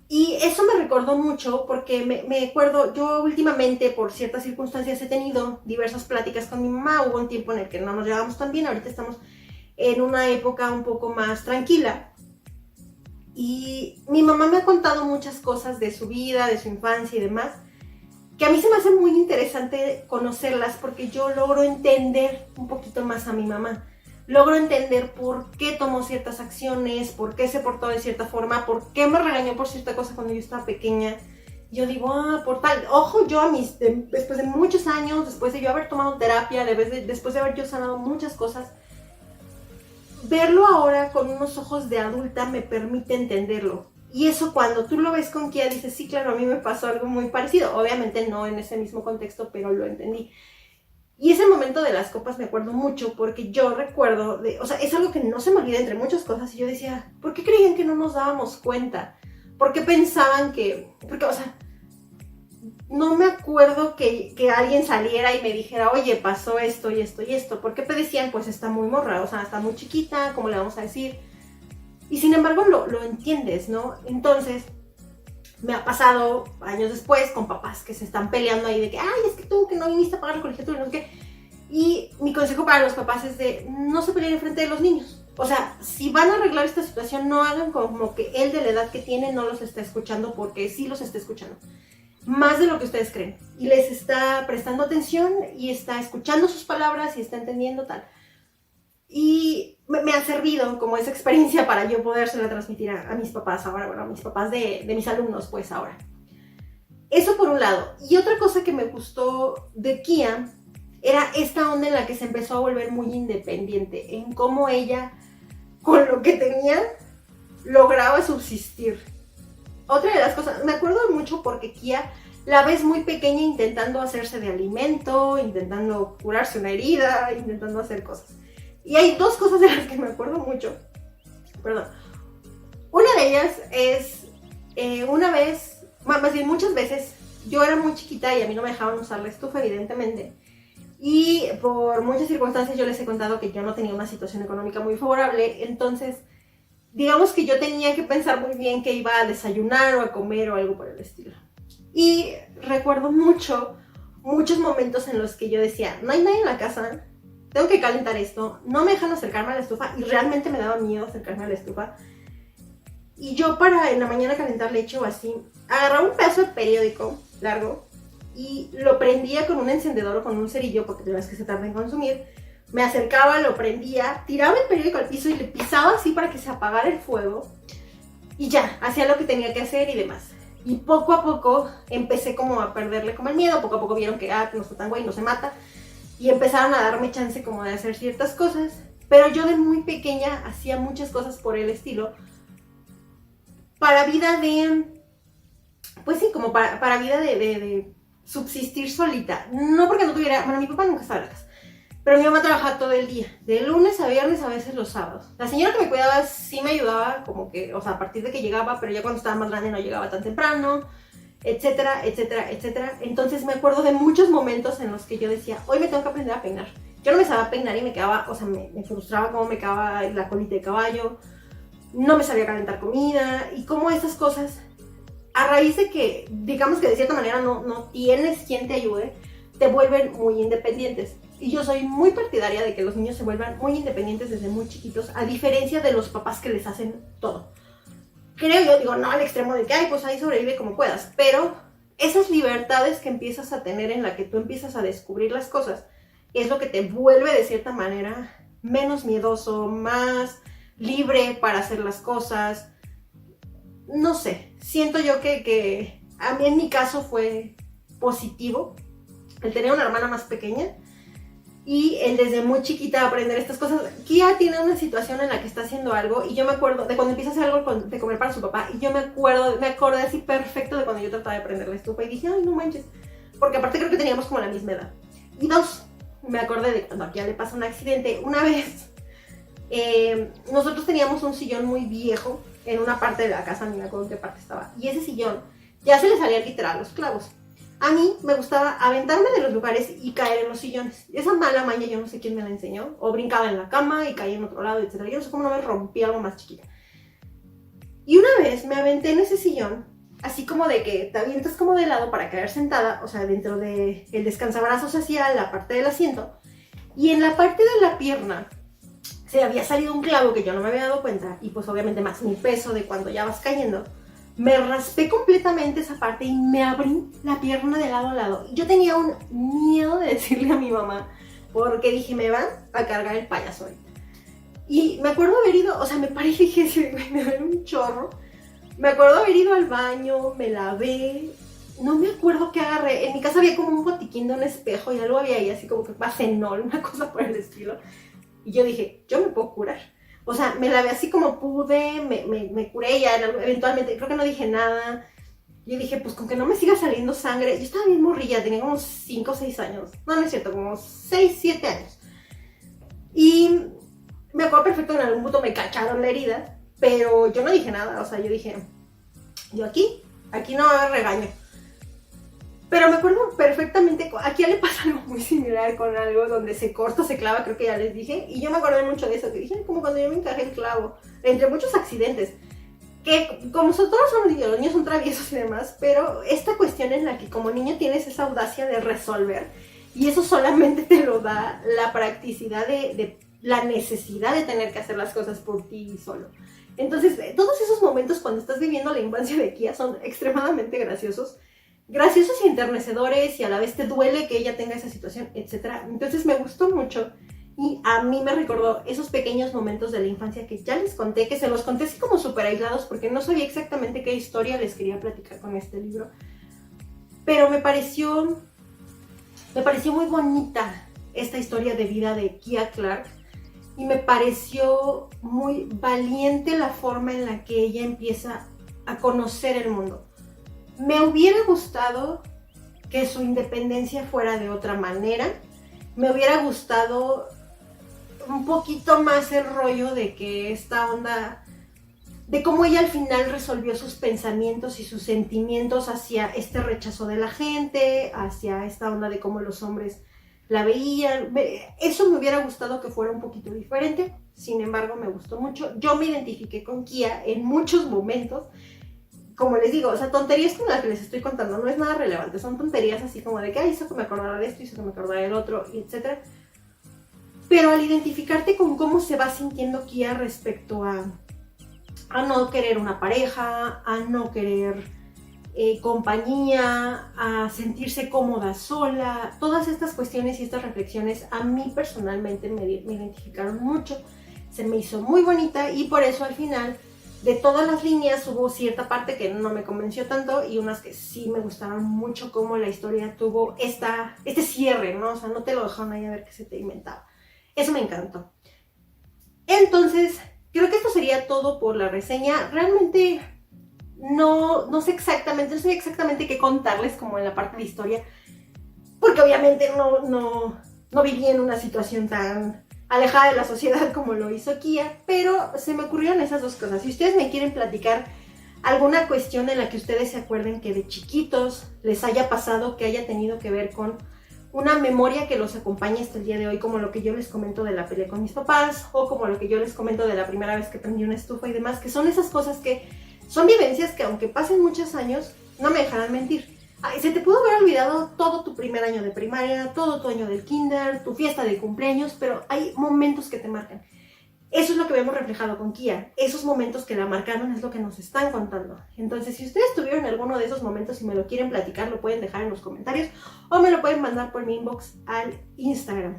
Speaker 1: Y eso me recordó mucho porque me acuerdo, yo últimamente por ciertas circunstancias he tenido diversas pláticas con mi mamá. Hubo un tiempo en el que no nos llevábamos tan bien, ahorita estamos en una época un poco más tranquila. Y mi mamá me ha contado muchas cosas de su vida, de su infancia y demás, que a mí se me hace muy interesante conocerlas porque yo logro entender un poquito más a mi mamá. Logro entender por qué tomó ciertas acciones, por qué se portó de cierta forma, por qué me regañó por cierta cosa cuando yo estaba pequeña. Yo digo, por tal, ojo, yo después de muchos años, después de yo haber tomado terapia, después de haber yo sanado muchas cosas, verlo ahora con unos ojos de adulta me permite entenderlo. Y eso cuando tú lo ves con Kia dices, sí, claro, a mí me pasó algo muy parecido. Obviamente no en ese mismo contexto, pero lo entendí. Y ese momento de las copas me acuerdo mucho porque yo recuerdo, o sea, es algo que no se me olvida entre muchas cosas. Y yo decía, ¿por qué creían que no nos dábamos cuenta? ¿Por qué pensaban porque, o sea, no me acuerdo que alguien saliera y me dijera, oye, pasó esto y esto y esto. ¿Por qué decían, pues está muy morra, o sea, está muy chiquita, ¿cómo le vamos a decir? Y sin embargo lo entiendes, ¿no? Entonces, me ha pasado años después con papás que se están peleando ahí de que, ay, es que tú que no viniste a pagar la colegiatura, no sé qué. Y mi consejo para los papás es de no se peleen enfrente de los niños. O sea, si van a arreglar esta situación, no hagan como que él de la edad que tiene no los está escuchando, porque sí los está escuchando. Más de lo que ustedes creen. Y les está prestando atención y está escuchando sus palabras y está entendiendo tal. Y me ha servido como esa experiencia para yo podérsela transmitir a mis papás ahora, bueno, a mis papás de mis alumnos, pues ahora. Eso por un lado. Y otra cosa que me gustó de Kia era esta onda en la que se empezó a volver muy independiente, en cómo ella, con lo que tenía, lograba subsistir. Otra de las cosas, me acuerdo mucho porque Kia la ves muy pequeña intentando hacerse de alimento, intentando curarse una herida, intentando hacer cosas. Y hay dos cosas de las que me acuerdo mucho. Perdón. Una de ellas es, una vez, más bien muchas veces, yo era muy chiquita y a mí no me dejaban usar la estufa, evidentemente. Y por muchas circunstancias yo les he contado que yo no tenía una situación económica muy favorable. Entonces, digamos que yo tenía que pensar muy bien que iba a desayunar o a comer o algo por el estilo. Y recuerdo muchos momentos en los que yo decía, no hay nadie en la casa, tengo que calentar esto, no me dejan acercarme a la estufa y realmente me daba miedo acercarme a la estufa. Y yo para en la mañana calentar leche o así, agarraba un pedazo de periódico largo y lo prendía con un encendedor o con un cerillo, porque te ves que se tarda en consumir. Me acercaba, lo prendía, tiraba el periódico al piso y le pisaba así para que se apagara el fuego. Y ya, hacía lo que tenía que hacer y demás. Y poco a poco empecé como a perderle como el miedo, poco a poco vieron que no está tan güey, no se mata. Y empezaron a darme chance como de hacer ciertas cosas, pero yo de muy pequeña hacía muchas cosas por el estilo, para vida de, pues sí, como para vida de subsistir solita. No porque no tuviera, bueno, mi papá nunca estaba en la casa, pero mi mamá trabajaba todo el día, de lunes a viernes, a veces los sábados. La señora que me cuidaba sí me ayudaba, como que, o sea, a partir de que llegaba, pero ya cuando estaba más grande no llegaba tan temprano, etcétera, etcétera, etcétera. Entonces me acuerdo de muchos momentos en los que yo decía, hoy me tengo que aprender a peinar. Yo no me sabía peinar y me quedaba, o sea, me frustraba cómo me quedaba la colita de caballo, no me sabía calentar comida y cómo esas cosas, a raíz de que, digamos que de cierta manera no tienes quien te ayude, te vuelven muy independientes. Y yo soy muy partidaria de que los niños se vuelvan muy independientes desde muy chiquitos, a diferencia de los papás que les hacen todo. Creo yo, digo, no al extremo de que, ay, pues ahí sobrevive como puedas, pero esas libertades que empiezas a tener en la que tú empiezas a descubrir las cosas, es lo que te vuelve de cierta manera menos miedoso, más libre para hacer las cosas. No sé, siento yo que a mí en mi caso fue positivo el tener una hermana más pequeña y el desde muy chiquita aprender estas cosas. Kia tiene una situación en la que está haciendo algo y yo me acuerdo de cuando empieza a hacer algo de comer para su papá y yo me acordé así perfecto de cuando yo trataba de prender la estufa y dije, ay, no manches, porque aparte creo que teníamos como la misma edad. Y dos, me acordé de cuando a Kia le pasa un accidente. Una vez, nosotros teníamos un sillón muy viejo en una parte de la casa, ni me acuerdo en qué parte estaba, y ese sillón ya se le salía literal los clavos. a mí me gustaba aventarme de los lugares y caer en los sillones. Esa mala maña yo no sé quién me la enseñó. O brincaba en la cama y caía en otro lado, etc. Yo no sé cómo no me rompí algo más chiquita. Y una vez me aventé en ese sillón, así como de que te avientas como de lado para caer sentada, o sea, dentro del descansabrazos hacia la parte del asiento. Y en la parte de la pierna se había salido un clavo que yo no me había dado cuenta. Y pues obviamente más mi peso de cuando ya vas cayendo. Me raspé completamente esa parte y me abrí la pierna de lado a lado. Yo tenía un miedo de decirle a mi mamá, porque dije, me van a cargar el payaso ahorita. Y me acuerdo haber ido, o sea, me paré y dije, me duele un chorro. Me acuerdo haber ido al baño, me lavé, no me acuerdo qué agarré. En mi casa había como un botiquín de un espejo y algo había ahí, así como que Bacenol, una cosa por el estilo. Y yo dije, yo me puedo curar. O sea, me lavé así como pude, me curé ya, eventualmente, creo que no dije nada. Yo dije, pues con que no me siga saliendo sangre. Yo estaba bien morrilla, tenía como 5 o 6 años. No, no es cierto, como 6, 7 años. Y me acuerdo perfecto, en algún punto me cacharon la herida, pero yo no dije nada. O sea, yo dije, yo aquí no va a haber regaño. Pero me acuerdo perfectamente, aquí le pasa algo muy similar con algo donde se corta, se clava, creo que ya les dije. Y yo me acordé mucho de eso, que dije, como cuando yo me encajé el clavo, entre muchos accidentes. Que como nosotros somos niños, los niños son traviesos y demás, pero esta cuestión en la que como niño tienes esa audacia de resolver, y eso solamente te lo da la practicidad de la necesidad de tener que hacer las cosas por ti solo. Entonces, todos esos momentos cuando estás viviendo la infancia de Kia son extremadamente graciosos y enternecedores, y a la vez te duele que ella tenga esa situación, etc. Entonces me gustó mucho y a mí me recordó esos pequeños momentos de la infancia que ya les conté, que se los conté así como súper aislados porque no sabía exactamente qué historia les quería platicar con este libro. Pero me pareció muy bonita esta historia de vida de Kia Clark y me pareció muy valiente la forma en la que ella empieza a conocer el mundo. Me hubiera gustado que su independencia fuera de otra manera. Me hubiera gustado un poquito más el rollo de que esta onda, de cómo ella al final resolvió sus pensamientos y sus sentimientos hacia este rechazo de la gente, hacia esta onda de cómo los hombres la veían. Eso me hubiera gustado que fuera un poquito diferente. Sin embargo, me gustó mucho. Yo me identifiqué con Kia en muchos momentos. Como les digo, o sea, tonterías como las que les estoy contando, no es nada relevante, son tonterías así como de que, hizo que me acordara de esto, hizo que me acordara del otro, etc. Pero al identificarte con cómo se va sintiendo Kia respecto a no querer una pareja, a no querer compañía, a sentirse cómoda sola, todas estas cuestiones y estas reflexiones a mí personalmente me identificaron mucho, se me hizo muy bonita y por eso al final de todas las líneas hubo cierta parte que no me convenció tanto y unas que sí me gustaron mucho, como la historia tuvo este cierre, ¿no? O sea, no te lo dejaron ahí a ver qué se te inventaba. Eso me encantó. Entonces, creo que esto sería todo por la reseña. Realmente no sé exactamente qué contarles como en la parte de historia, porque obviamente no viví en una situación tan alejada de la sociedad como lo hizo Kia, pero se me ocurrieron esas dos cosas. Si ustedes me quieren platicar alguna cuestión en la que ustedes se acuerden que de chiquitos les haya pasado, que haya tenido que ver con una memoria que los acompaña hasta el día de hoy, como lo que yo les comento de la pelea con mis papás, o como lo que yo les comento de la primera vez que prendí una estufa y demás, que son esas cosas que son vivencias que aunque pasen muchos años, no me dejarán mentir. Se te pudo haber olvidado todo tu primer año de primaria, todo tu año del kinder, tu fiesta de cumpleaños, pero hay momentos que te marcan. Eso es lo que vemos reflejado con Kia. Esos momentos que la marcaron es lo que nos están contando. Entonces, si ustedes tuvieron alguno de esos momentos y me lo quieren platicar, lo pueden dejar en los comentarios o me lo pueden mandar por mi inbox al Instagram.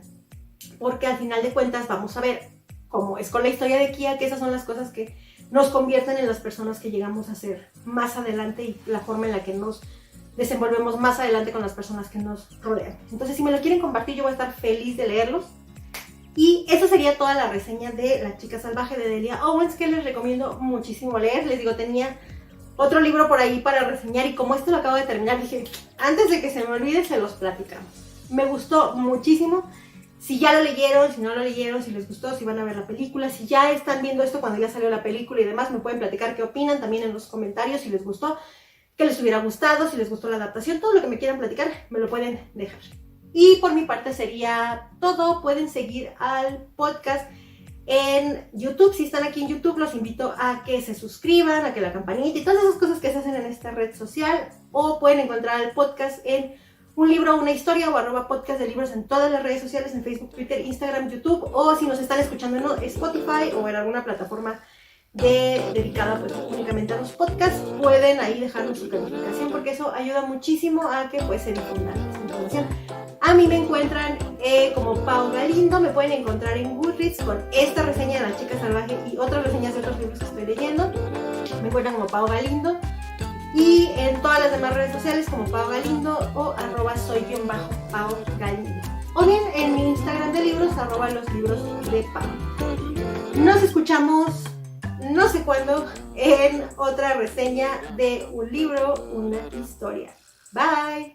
Speaker 1: Porque al final de cuentas vamos a ver cómo es con la historia de Kia, que esas son las cosas que nos convierten en las personas que llegamos a ser más adelante y la forma en la que nos desenvolvemos más adelante con las personas que nos rodean. Entonces, si me lo quieren compartir, yo voy a estar feliz de leerlos. Y esa sería toda la reseña de La chica salvaje de Delia Owens, que les recomiendo muchísimo leer. Les digo, tenía otro libro por ahí para reseñar y como este lo acabo de terminar, dije, antes de que se me olvide, se los platicamos. Me gustó muchísimo. Si ya lo leyeron, si no lo leyeron, si les gustó, si van a ver la película, si ya están viendo esto cuando ya salió la película y demás, me pueden platicar qué opinan también en los comentarios, si les gustó. qué les hubiera gustado, si les gustó la adaptación, todo lo que me quieran platicar, me lo pueden dejar. Y por mi parte sería todo. Pueden seguir al podcast en YouTube. Si están aquí en YouTube, los invito a que se suscriban, a que la campanita y todas esas cosas que se hacen en esta red social. O pueden encontrar el podcast en Un Libro, Una Historia o @podcast de libros en todas las redes sociales, en Facebook, Twitter, Instagram, YouTube. O si nos están escuchando en Spotify o en alguna plataforma dedicada pues únicamente a los podcasts, pueden ahí dejarnos su calificación, porque eso ayuda muchísimo a que pues se difunda esta información. A mí me encuentran como Pau Galindo. Me pueden encontrar en Goodreads con esta reseña de La Chica Salvaje y otras reseñas de otros libros que estoy leyendo. Me encuentran como Pau Galindo. Y en todas las demás redes sociales como Pau Galindo o @soy_Pau Galindo. O bien en mi Instagram de libros, @loslibros de Pau. Nos escuchamos no sé cuándo en otra reseña de Un Libro, Una Historia. Bye.